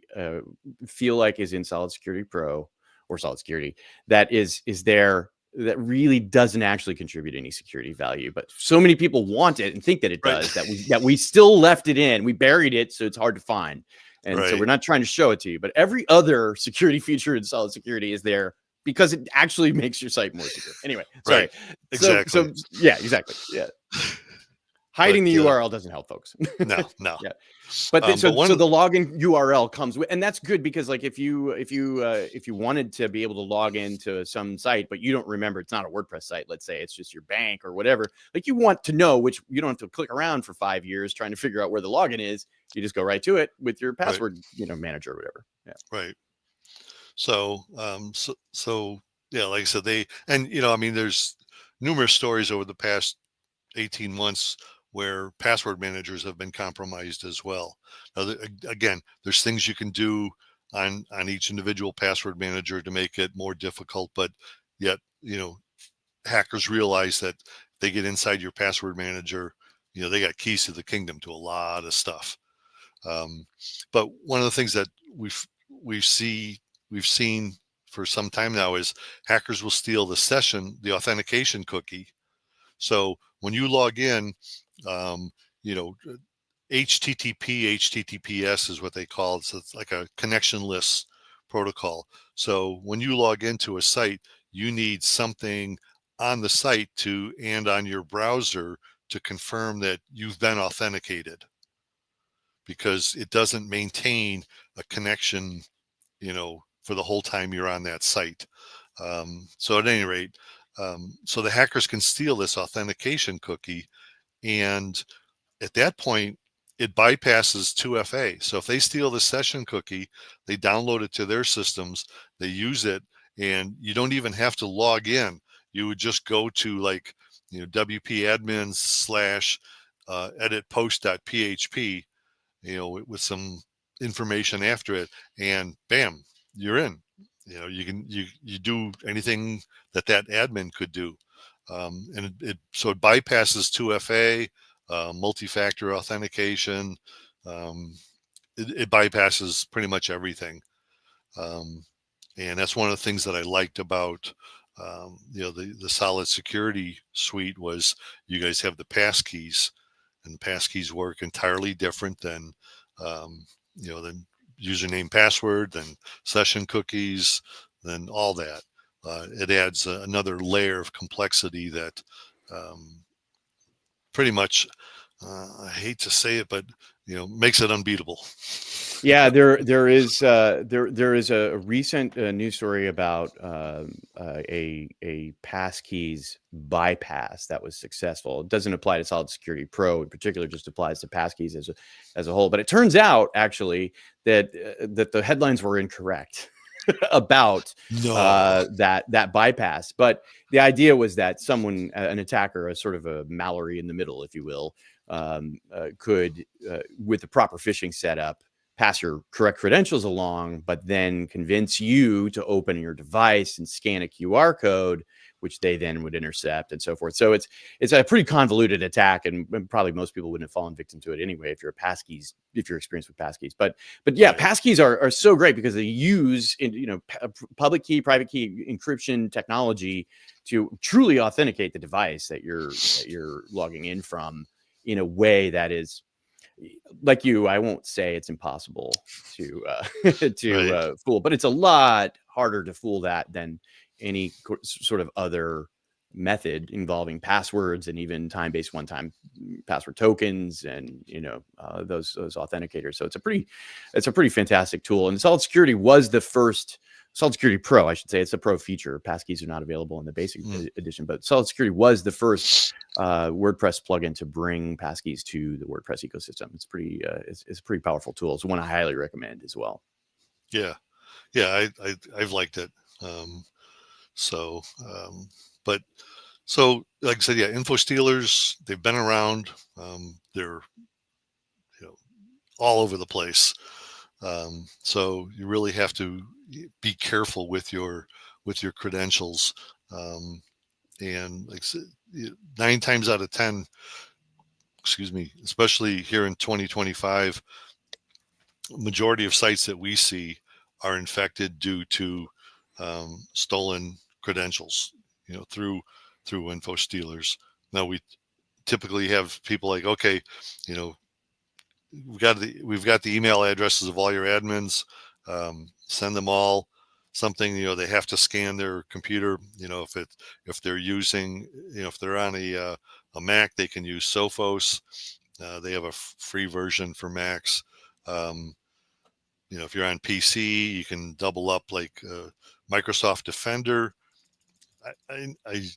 feel like is in Solid Security Pro or Solid Security that is there, that really doesn't actually contribute any security value, but so many people want it and think that it does, that we still left it in. We buried it, so it's hard to find. And so we're not trying to show it to you, but every other security feature in Solid Security is there because it actually makes your site more secure. Anyway, sorry. Right. Exactly. So yeah, exactly. Yeah. Hiding the URL doesn't help, folks. No. Yeah. But so the login URL comes with, and that's good because, like, if you wanted to be able to log into some site, but you don't remember, it's not a WordPress site, let's say it's just your bank or whatever, like, you want to know, which you don't have to click around for 5 years trying to figure out where the login is. You just go right to it with your password, manager or whatever. Yeah. Right. So, yeah, like I said, there's numerous stories over the past 18 months where password managers have been compromised as well. Now, again, there's things you can do on each individual password manager to make it more difficult, but yet, hackers realize that they get inside your password manager, they got keys to the kingdom to a lot of stuff. But one of the things that we've seen for some time now is hackers will steal the authentication cookie. So when you log in, HTTPS is what they call it. So it's like a connectionless protocol. So when you log into a site, you need something on the site and on your browser to confirm that you've been authenticated, because it doesn't maintain a connection, for the whole time you're on that site. So at any rate, so the hackers can steal this authentication cookie, and at that point, it bypasses 2FA. So if they steal the session cookie, they download it to their systems, they use it, and you don't even have to log in. You would just go to wp-admin /edit post.php, with some information after it, and bam, you're in. You do anything that admin could do, and so it bypasses 2FA, multi-factor authentication. It bypasses pretty much everything, and that's one of the things that I liked about the Solid Security suite was you guys have the passkeys, and the passkeys work entirely different than than username, password, than session cookies, than all that. It adds another layer of complexity that pretty much, I hate to say it, but makes it unbeatable. Yeah, there is a recent news story about a passkeys bypass that was successful. It doesn't apply to Solid Security Pro in particular; just applies to passkeys as a whole. But it turns out actually that the headlines were incorrect about that bypass. But the idea was that someone, an attacker, a sort of a Mallory in the middle, if you will, could, with the proper phishing setup, pass your correct credentials along, but then convince you to open your device and scan a QR code, which they then would intercept and so forth. So it's a pretty convoluted attack, and probably most people wouldn't have fallen victim to it anyway if you're experienced with passkeys. But yeah, Right. passkeys are so great because they use public key, private key encryption technology to truly authenticate the device that you're logging in from in a way that is, like you, I won't say it's impossible to Right. fool, but it's a lot harder to fool that than any sort of other method involving passwords and even time-based one-time password tokens and those authenticators. So it's a pretty fantastic tool. And Solid Security was the first. Solid Security Pro, I should say, it's a pro feature. Passkeys are not available in the basic edition, but Solid Security was the first WordPress plugin to bring passkeys to the WordPress ecosystem. It's it's a pretty powerful tool. It's one I highly recommend as well. Yeah. I've liked it. So, but so like I said, yeah, infostealers, they've been around. They're all over the place. So you really have to be careful with your credentials. And like I said, 9 times out of 10, excuse me, especially here in 2025, majority of sites that we see are infected due to stolen credentials, through infostealers. Now we typically have people like, okay, we've got the email addresses of all your admins. Send them all something. They have to scan their computer. If they're using, if they're on a Mac, they can use Sophos. They have a free version for Macs. If you're on PC, you can double up like Microsoft Defender. I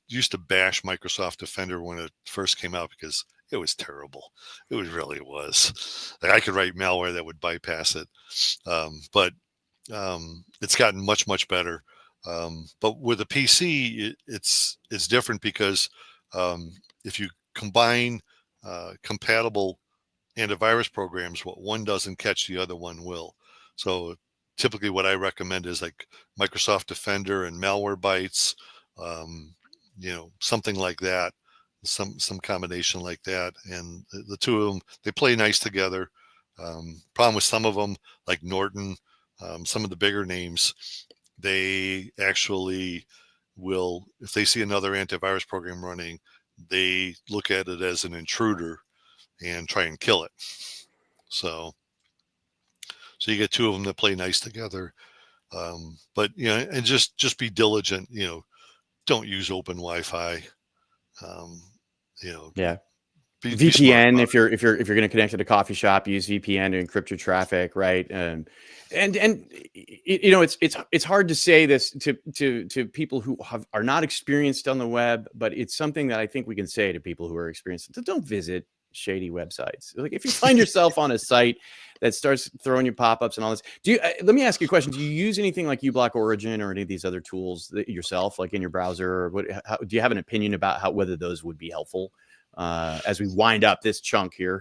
used to bash Microsoft Defender when it first came out because it was terrible. It really was. Like, I could write malware that would bypass it, but it's gotten much, much better. But with a PC, it's different because if you combine compatible antivirus programs, what one doesn't catch, the other one will. So typically what I recommend is like Microsoft Defender and Malwarebytes, something like that, some combination like that. And the two of them, they play nice together. Problem with some of them, like Norton, some of the bigger names, they actually will, if they see another antivirus program running, they look at it as an intruder and try and kill it. So you get two of them that play nice together. But and just be diligent. Don't use open Wi-Fi. Yeah. Be smart VPN, about if you're going to connect to a coffee shop, use VPN to encrypt your traffic, right? And it's hard to say this to people who are not experienced on the web, but it's something that I think we can say to people who are experienced. Don't visit shady websites. Like, if you find yourself on a site that starts throwing you pop-ups and all this, let me ask you a question. Do you use anything like uBlock Origin or any of these other tools yourself, like in your browser? Or do you have an opinion about whether those would be helpful as we wind up this chunk here?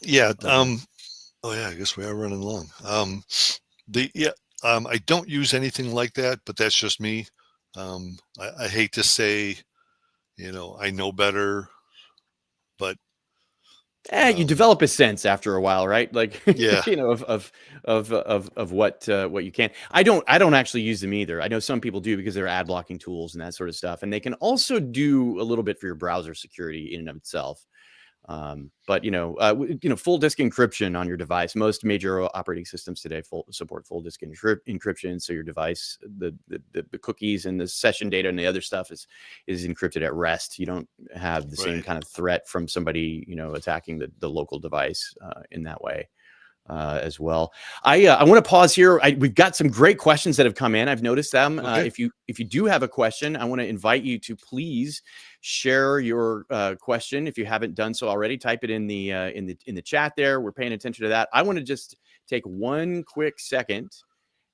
Yeah. Oh yeah, I guess we are running long. I don't use anything like that, but that's just me. I hate to say, I know better, but you develop a sense after a while, right? Like, yeah, of what you can. I don't actually use them either. I know some people do because they're ad blocking tools and that sort of stuff, and they can also do a little bit for your browser security in and of itself. But full disk encryption on your device. Most major operating systems today support full disk encryption. So your device, the cookies and the session data and the other stuff is encrypted at rest. You don't have the same kind of threat from somebody attacking the local device in that way. As well. I want to pause here. We've got some great questions that have come in. I've noticed them. Okay. If you do have a question, I want to invite you to please share your question. If you haven't done so already, type it in the chat there. We're paying attention to that. I want to just take one quick second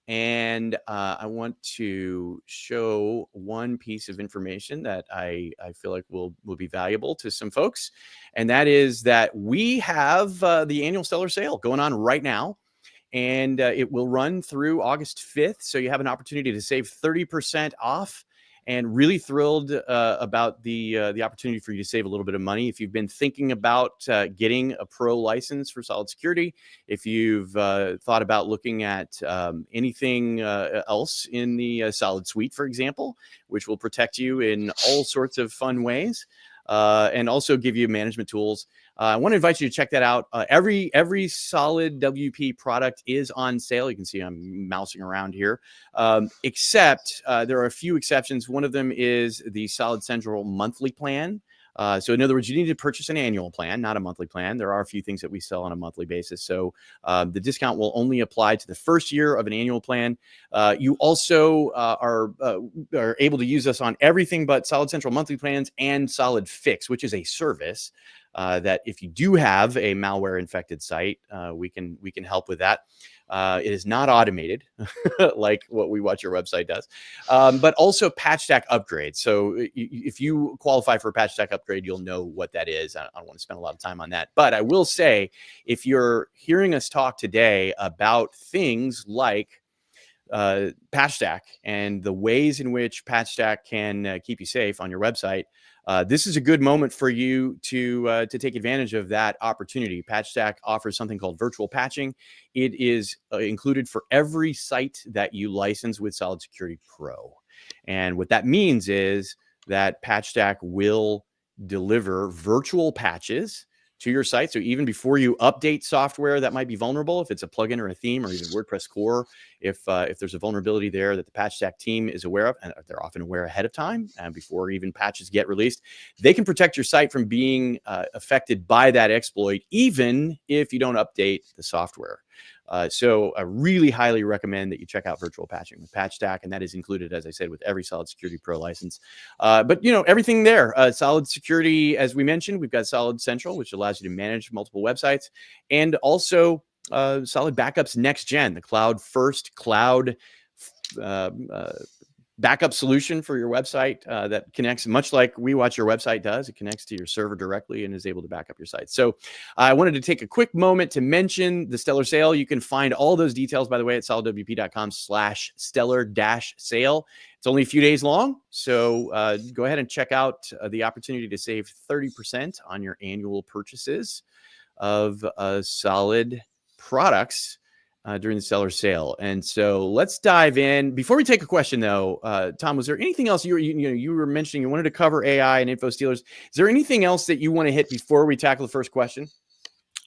And I want to show one piece of information that I feel like will be valuable to some folks. And that is that we have the annual stellar sale going on right now. And it will run through August 5th. So you have an opportunity to save 30% off. And really thrilled about the opportunity for you to save a little bit of money. If you've been thinking about getting a pro license for solid security, if you've thought about looking at anything else in the solid suite, for example, which will protect you in all sorts of fun ways, and also give you management tools. I want to invite you to check that out. Every solid WP product is on sale. You can see I'm mousing around here, except there are a few exceptions. One of them is the Solid Central monthly plan. So in other words, you need to purchase an annual plan, not a monthly plan. There are a few things that we sell on a monthly basis. So the discount will only apply to the first year of an annual plan. You also are able to use us on everything but Solid Central monthly plans and Solid Fix, which is a service that if you do have a malware infected site, we can help with that. It is not automated like what We Watch Your Website does, but also patch stack upgrades. So if you qualify for a patch stack upgrade, you'll know what that is. I don't want to spend a lot of time on that, but I will say, if you're hearing us talk today about things like patch stack and the ways in which patch stack can keep you safe on your website, this is a good moment for you to take advantage of that opportunity. Patch stack offers something called virtual patching. It is included for every site that you license with Solid Security Pro. And what that means is that patch stack will deliver virtual patches to your site. So even before you update software that might be vulnerable, if it's a plugin or a theme or even WordPress core, if there's a vulnerability there that the patch stack team is aware of, and they're often aware ahead of time and before even patches get released, they can protect your site from being affected by that exploit, even if you don't update the software. So I really highly recommend that you check out virtual patching with patch stack, and that is included, as I said, with every Solid Security Pro license. But everything there. Solid Security, as we mentioned, we've got Solid Central, which allows you to manage multiple websites, and also Solid Backups Next Gen, the cloud first cloud backup solution for your website that connects, much like We Watch Your Website does. It connects to your server directly and is able to back up your site. So I wanted to take a quick moment to mention the stellar sale. You can find all those details, by the way, at solidwp.com/stellar-sale. It's only a few days long, so go ahead and check out the opportunity to save 30% on your annual purchases of Solid products during the stellar sale. And so let's dive in. Before we take a question, though, Tom, was there anything else you were mentioning? You wanted to cover AI and infostealers. Is there anything else that you want to hit before we tackle the first question?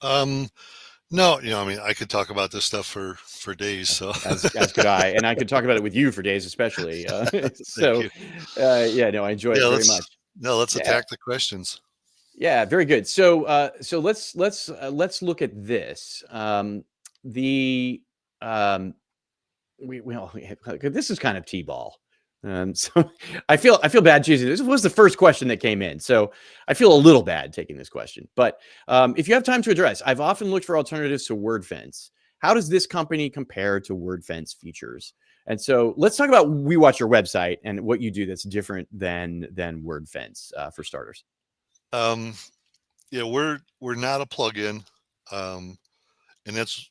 No, I mean, I could talk about this stuff for days. So as could I, and I could talk about it with you for days, especially. So, I enjoy it very much. No, let's attack the questions. Yeah, very good. So, let's look at this. This is kind of T-ball. So I feel bad choosing this. Was the first question that came in, so I feel a little bad taking this question. But if you have time to address, I've often looked for alternatives to WordFence. How does this company compare to WordFence features? And so let's talk about We Watch Your Website and what you do that's different than WordFence for starters. We're not a plugin, and that's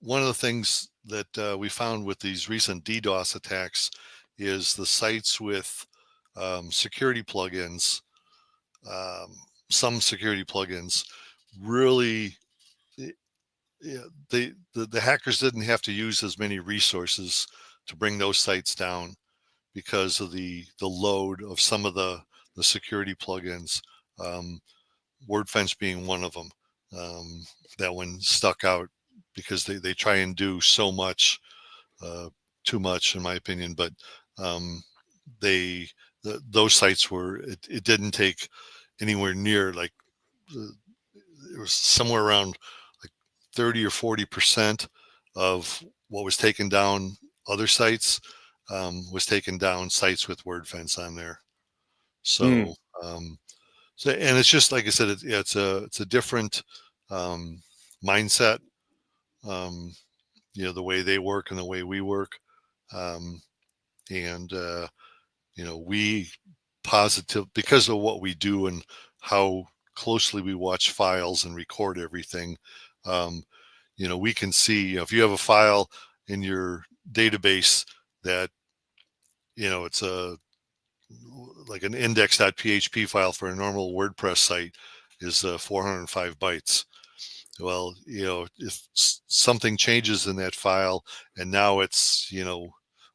one of the things that we found with these recent DDoS attacks is the sites with security plugins, some security plugins, really, the hackers didn't have to use as many resources to bring those sites down because of the load of some of the security plugins, WordFence being one of them. That one stuck out because they try and do so much, too much in my opinion, but those sites were, it didn't take anywhere near, like it was somewhere around like 30 or 40% of what was taken down other sites was taken down sites with WordFence on there. So and it's just like I said, it's a different mindset. the way they work and the way we work. And we because of what we do and how closely we watch files and record everything. We can see, if you have a file in your database that, it's like an index.php file for a normal WordPress site is 405 bytes. Well, if something changes in that file and now it's,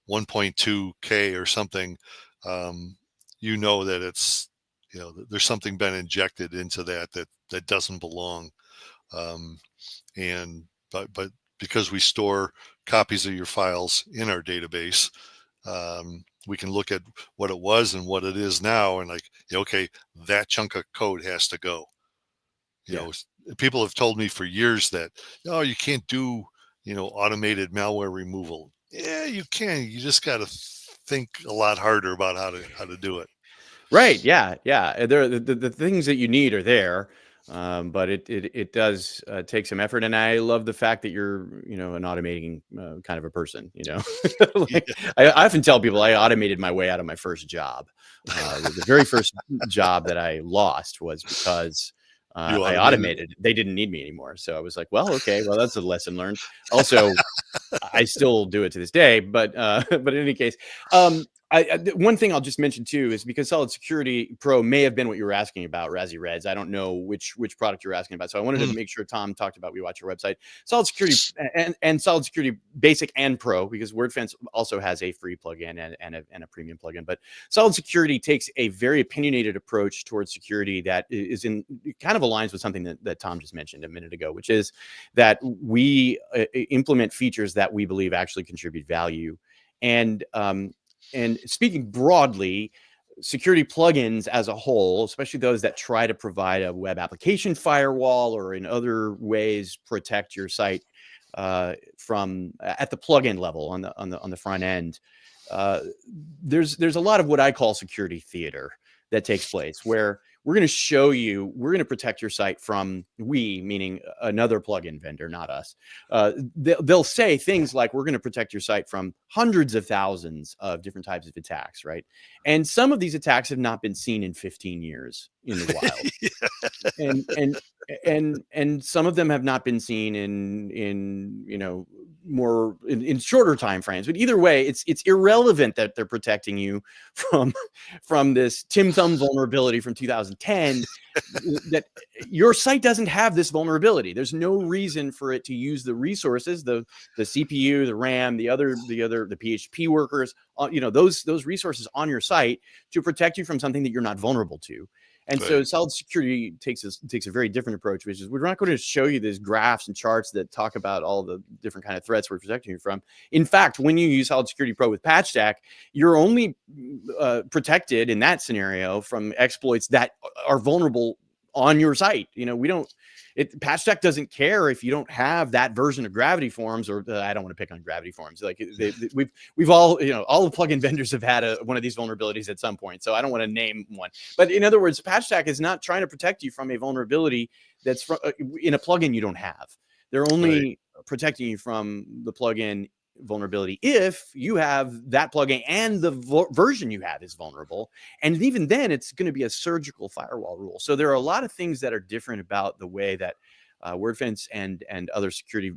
1.2K or something, that it's, there's something been injected into that doesn't belong. But because we store copies of your files in our database, we can look at what it was and what it is now, and okay, that chunk of code has to go. People have told me for years that, you can't do, automated malware removal. Yeah, you can. You just got to think a lot harder about how to do it. Right. Yeah. Yeah. The things that you need are there. But it does take some effort, and I love the fact that you're an automating kind of a person. Like I often tell people I automated my way out of my first job. The very first job that I lost was because I automated. They didn't need me anymore, so I was like, well, okay, well that's a lesson learned. Also, I still do it to this day, but in any case, one thing I'll just mention too is because Solid Security Pro may have been what you were asking about, Razzie Reds. I don't know which product you're asking about, so I wanted to make sure Tom talked about We Watch Your website, Solid Security and Solid Security Basic and Pro, because WordFence also has a free plugin and a premium plugin. But Solid Security takes a very opinionated approach towards security that is kind of aligns with something that Tom just mentioned a minute ago, which is that we implement features that we believe actually contribute value. And speaking broadly, security plugins as a whole, especially those that try to provide a web application firewall or in other ways protect your site from at the plugin level on the front end, there's a lot of what I call security theater that takes place, where we're going to protect your site from, meaning another plugin vendor, not us. They'll say things like, we're going to protect your site from hundreds of thousands of different types of attacks, right? And some of these attacks have not been seen in 15 years in the wild. And some of them have not been seen in more in shorter time frames. But either way, it's irrelevant that they're protecting you from this Tim Thumb vulnerability from 2010. That your site doesn't have this vulnerability. There's no reason for it to use the resources, the CPU, the RAM, the PHP workers, those resources on your site to protect you from something that you're not vulnerable to. And so Solid Security takes a very different approach, which is, we're not going to show you these graphs and charts that talk about all the different kind of threats we're protecting you from. In fact, when you use Solid Security Pro with Patch Stack, you're only protected in that scenario from exploits that are vulnerable on your site. Patch Stack doesn't care if you don't have that version of Gravity Forms, or I don't want to pick on Gravity Forms. Like we've all, all the plugin vendors have had one of these vulnerabilities at some point. So I don't want to name one, but in other words, Patch Stack is not trying to protect you from a vulnerability that's in a plugin you don't have. They're only protecting you from the plugin vulnerability if you have that plugin and the version you have is vulnerable, and even then it's going to be a surgical firewall rule. So there are a lot of things that are different about the way that WordFence and other security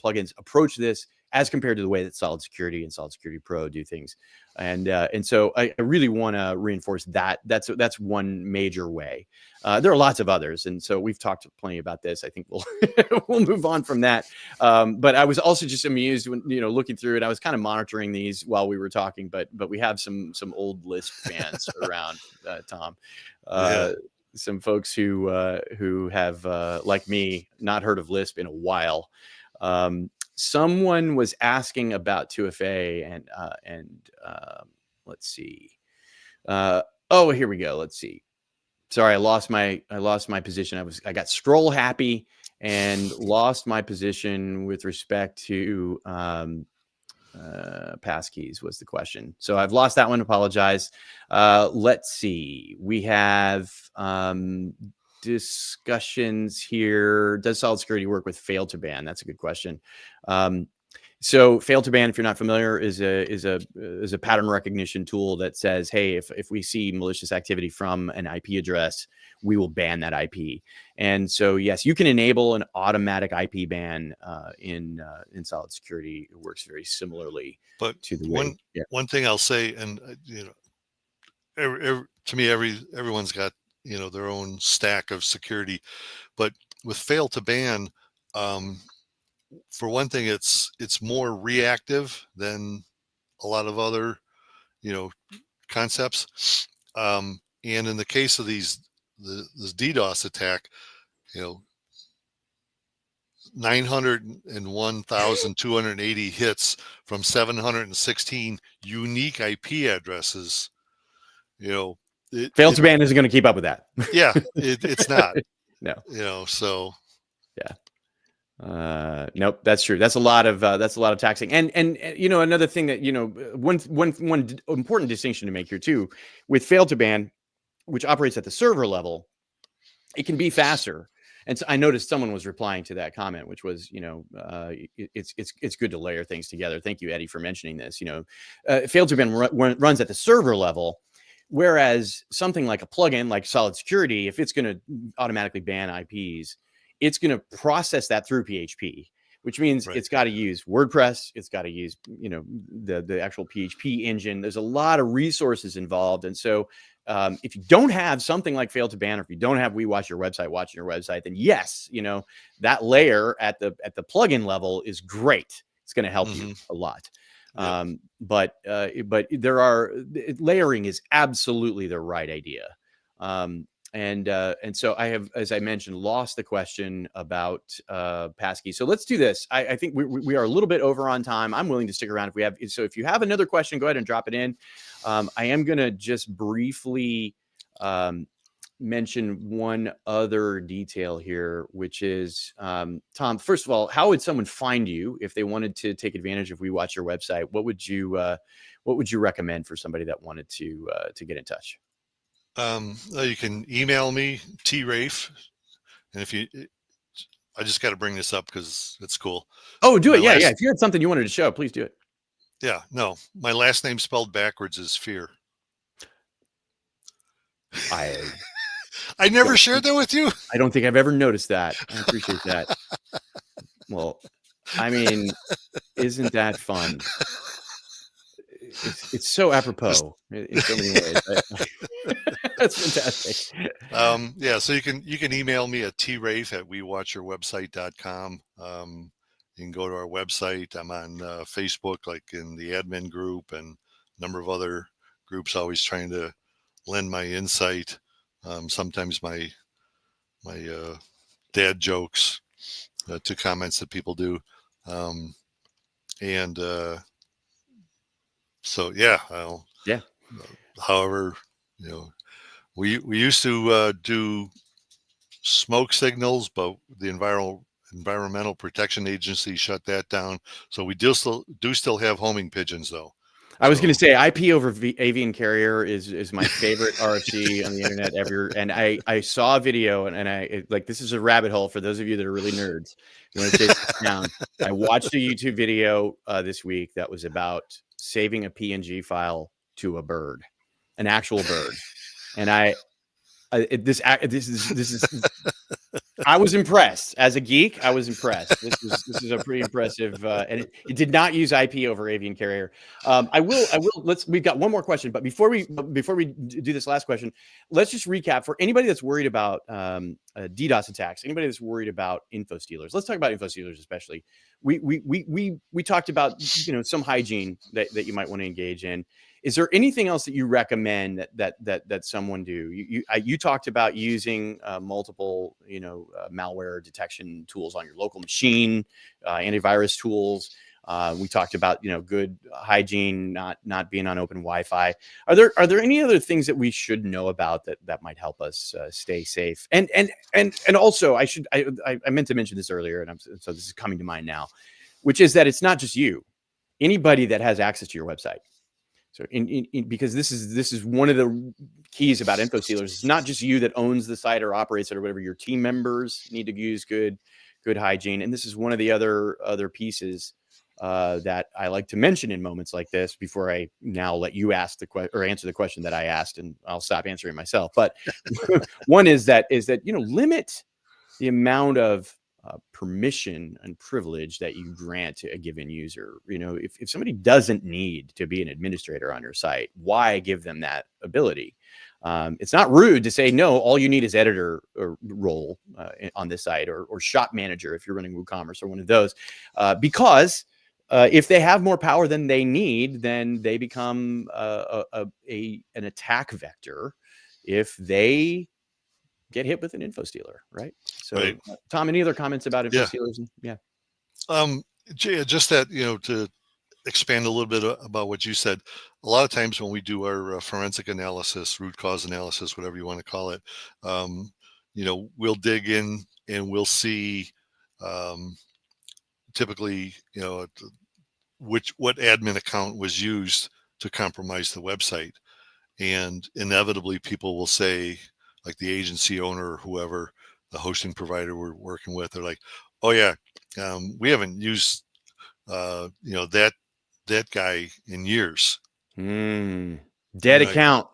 plugins approach this as compared to the way that Solid Security and Solid Security Pro do things. And so I really want to reinforce that. That's one major way. There are lots of others, and so we've talked plenty about this. I think we'll move on from that. But I was also just amused when looking through it. I was kind of monitoring these while we were talking, but we have some old Lisp fans around, Tom. Some folks who have like me not heard of Lisp in a while. Someone was asking about 2FA and let's see. Oh, here we go. Let's see. Sorry, I lost my position. I got scroll happy and lost my position with respect to passkeys was the question. So I've lost that one. Apologize. Let's see. We have discussions here. Does Solid Security work with fail to ban? That's a good question. So fail to ban, if you're not familiar, is a pattern recognition tool that says, hey, if we see malicious activity from an IP address, we will ban that IP. And so, yes, you can enable an automatic IP ban in Solid Security. It works very similarly But to the way. one thing I'll say, and to me, everyone's got their own stack of security, but with fail to ban, for one thing, it's more reactive than a lot of other concepts. And in the case of this DDoS attack, 901,280 hits from 716 unique IP addresses. Fail to ban isn't going to keep up with that. Yeah, it's not. No. So yeah. Nope, that's true. That's a lot of taxing. And another thing that one important distinction to make here too, with fail to ban, which operates at the server level, it can be faster. And so I noticed someone was replying to that comment, which was, it's good to layer things together. Thank you, Eddie, for mentioning this. Fail to ban runs at the server level, whereas something like a plugin like Solid Security, if it's going to automatically ban IPs, it's going to process that through PHP, which means it's got to use WordPress. It's got to use, the actual PHP engine. There's a lot of resources involved. And so if you don't have something like fail to ban, or if you don't have We Watch Your Website watching your website, then yes, that layer at the plugin level is great. It's going to help you a lot. But layering is absolutely the right idea. And so I have, as I mentioned, lost the question about passkey. So let's do this. I think we are a little bit over on time. I'm willing to stick around if we have. So if you have another question, go ahead and drop it in. I am going to just briefly mention one other detail here, which is, Tom, first of all, how would someone find you if they wanted to take advantage of We Watch Your Website? What would you recommend for somebody that wanted to get in touch? You can email me, trafe, and I just got to bring this up because it's cool. Oh, do it. Yeah. If you had something you wanted to show, please do it. Yeah, no, my last name spelled backwards is Fear. I never shared that with you. I don't think I've ever noticed that. I appreciate that. Well, I mean, isn't that fun? It's so apropos in so many ways. That's fantastic. Yeah, so you can email me at trafe@wewatchyourwebsite.com. You can go to our website. I'm on Facebook, like in the admin group, and a number of other groups, always trying to lend my insight. Sometimes my dad jokes to comments that people do. So yeah, however, we used to do smoke signals, but the Environmental Protection Agency shut that down. So we do still have homing pigeons, though. I was going to say IP over avian carrier is my favorite RFC on the internet ever. And I saw a video and this is a rabbit hole for those of you that are really nerds. You want to chase this down. I watched a YouTube video this week that was about saving a PNG file to a bird, an actual bird. And this is I was impressed as a geek. I was impressed. This is a pretty impressive, and it did not use IP over avian carrier. We've got one more question, but before we do this last question, let's just recap for anybody that's worried about DDoS attacks, anybody that's worried about infostealers. Let's talk about infostealers, especially. We talked about some hygiene that you might want to engage in. Is there anything else that you recommend that someone do? You talked about using multiple malware detection tools on your local machine, antivirus tools. We talked about good hygiene, not being on open Wi-Fi. Are there any other things that we should know about that might help us stay safe? And also I meant to mention this earlier, so this is coming to mind now, which is that it's not just you, anybody that has access to your website. So because this is one of the keys about infostealers. It's not just you that owns the site or operates it or whatever. Your team members need to use good hygiene, and this is one of the other pieces that I like to mention in moments like this before I now let you ask the question or answer the question that I asked, and I'll stop answering myself. But one is that limit the amount of permission and privilege that you grant to a given user. If somebody doesn't need to be an administrator on your site, why give them that ability? It's not rude to say, no, all you need is editor or role on this site, or shop manager if you're running WooCommerce or one of those, because if they have more power than they need, then they become an attack vector if they get hit with an info stealer, right? So, Right. Tom, any other comments about info Yeah. stealers? Yeah. Just that, to expand a little bit about what you said, a lot of times when we do our forensic analysis, root cause analysis, whatever you want to call it, we'll dig in and we'll see typically, what admin account was used to compromise the website. And inevitably people will say, like the agency owner or whoever, the hosting provider we're working with, they're like, oh yeah, we haven't used that guy in years. Dead Like, account.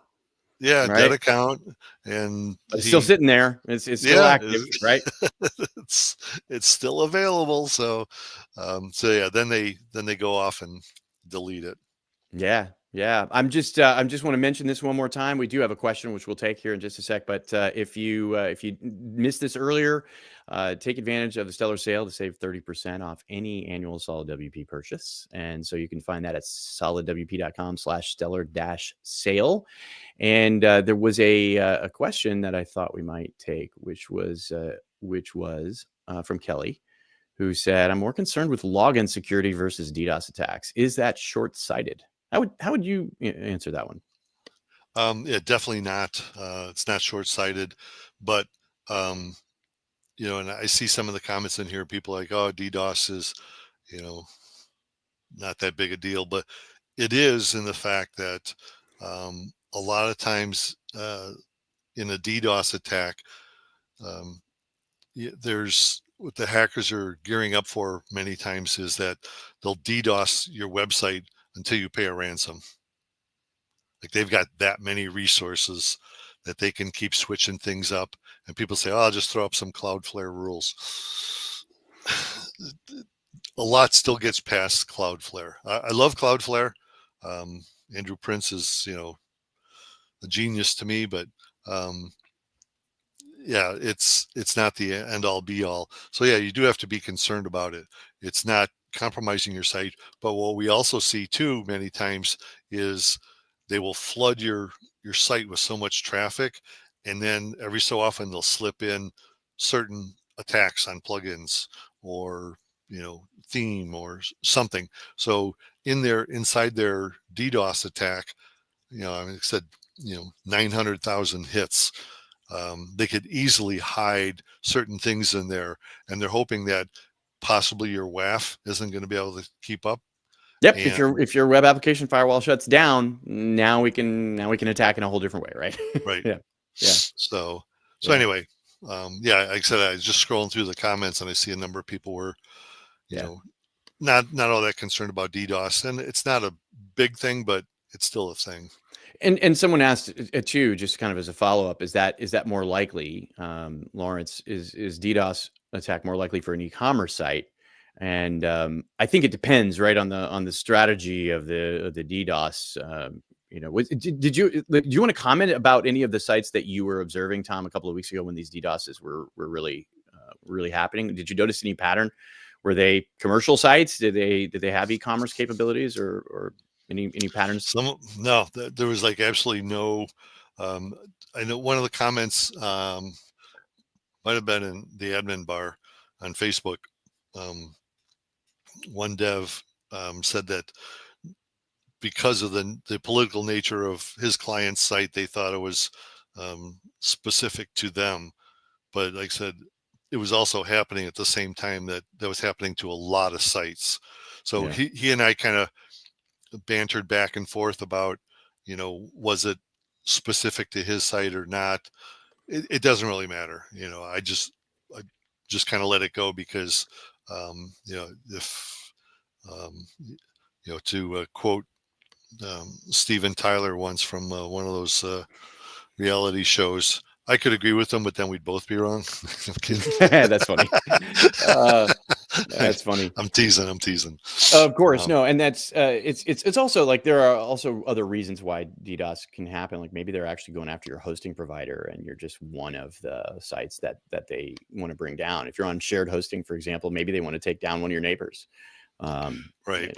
yeah, Right? dead account, and But it's still sitting there. It's still active, right? it's still available. So yeah, then they go off and delete it. Yeah. I just want to mention this one more time. We do have a question which we'll take here in just a sec. But if you missed this earlier, take advantage of the Stellar sale to save 30% off any annual Solid WP purchase. And so you can find that at solidwp.com/stellar-sale. And there was a question that I thought we might take, which was from Kelly, who said, "I'm more concerned with login security versus DDoS attacks. Is that short-sighted?" How would you answer that one? Yeah, definitely not. It's not short-sighted, but and I see some of the comments in here. People are like, oh, DDoS is, you know, not that big a deal, but it is, in the fact that a lot of times in a DDoS attack, there's what the hackers are gearing up for many times is that they'll DDoS your website until you pay a ransom. Like, they've got that many resources that they can keep switching things up. And people say, oh, I'll just throw up some Cloudflare rules. A lot still gets past Cloudflare. I love Cloudflare. Andrew Prince is, a genius to me, but yeah, it's not the end all be all. So yeah, you do have to be concerned about it. It's not compromising your site, but what we also see too many times is they will flood your site with so much traffic, and then every so often they'll slip in certain attacks on plugins or theme or something. So inside their DDoS attack, I mean, it said 900,000 hits. They could easily hide certain things in there, and they're hoping that possibly your WAF isn't going to be able to keep up. Yep. And If your web application firewall shuts down, now we can attack in a whole different way, right? right. Yeah. So Yeah. anyway, yeah, like I said, I was just scrolling through the comments and I see a number of people were, not all that concerned about DDoS, and it's not a big thing, but it's still a thing. And someone asked too, just kind of as a follow up, is that more likely, Lawrence? Is DDoS attack more likely for an e-commerce site? And I think it depends, right, on the strategy of the DDoS. Did you want to comment about any of the sites that you were observing, Tom, a couple of weeks ago when these DDoSes were really happening? Did you notice any pattern? Were they commercial sites? Did they have e-commerce capabilities or any patterns? No, there was like absolutely no. I know one of the comments might have been in the admin bar on Facebook. One dev said that because of the political nature of his client's site, they thought it was specific to them. But like I said, it was also happening at the same time that was happening to a lot of sites. So he and I kind of bantered back and forth about, was it specific to his site or not? It doesn't really matter. I just kind of let it go because, if To quote Steven Tyler once from one of those reality shows, I could agree with them, but then we'd both be wrong. I'm kidding. That's funny. That's funny. I'm teasing. Of course, no, and that's it's also like there are also other reasons why DDoS can happen. Like maybe they're actually going after your hosting provider, and you're just one of the sites that they want to bring down. If you're on shared hosting, for example, maybe they want to take down one of your neighbors. Right.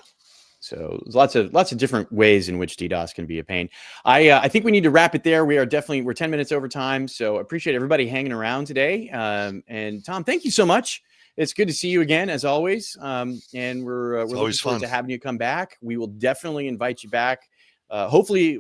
So there's lots of different ways in which DDoS can be a pain. I think we need to wrap it there. We're 10 minutes over time. So I appreciate everybody hanging around today. And Tom, thank you so much. It's good to see you again, as always. And we're looking forward to having you come back. We will definitely invite you back. Hopefully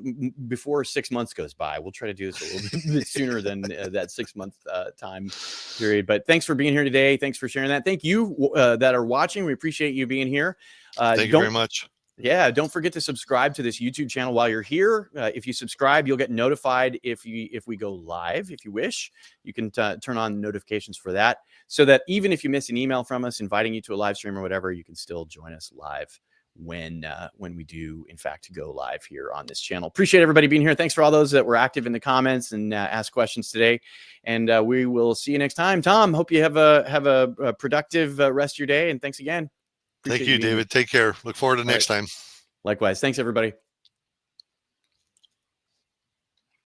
before 6 months goes by. We'll try to do this a little bit sooner than that 6 month time period. But thanks for being here today. Thanks for sharing that. Thank you that are watching. We appreciate you being here. Thank you very much. Yeah, don't forget to subscribe to this YouTube channel while you're here. If you subscribe, you'll get notified if we go live. If you wish, you can turn on notifications for that, so that even if you miss an email from us inviting you to a live stream or whatever, you can still join us live when we do, in fact, go live here on this channel. Appreciate everybody being here. Thanks for all those that were active in the comments and asked questions today. And we will see you next time. Tom, hope you have a productive rest of your day. And thanks again. Thank you, David. Take care. Look forward to next time. Likewise. Thanks, everybody.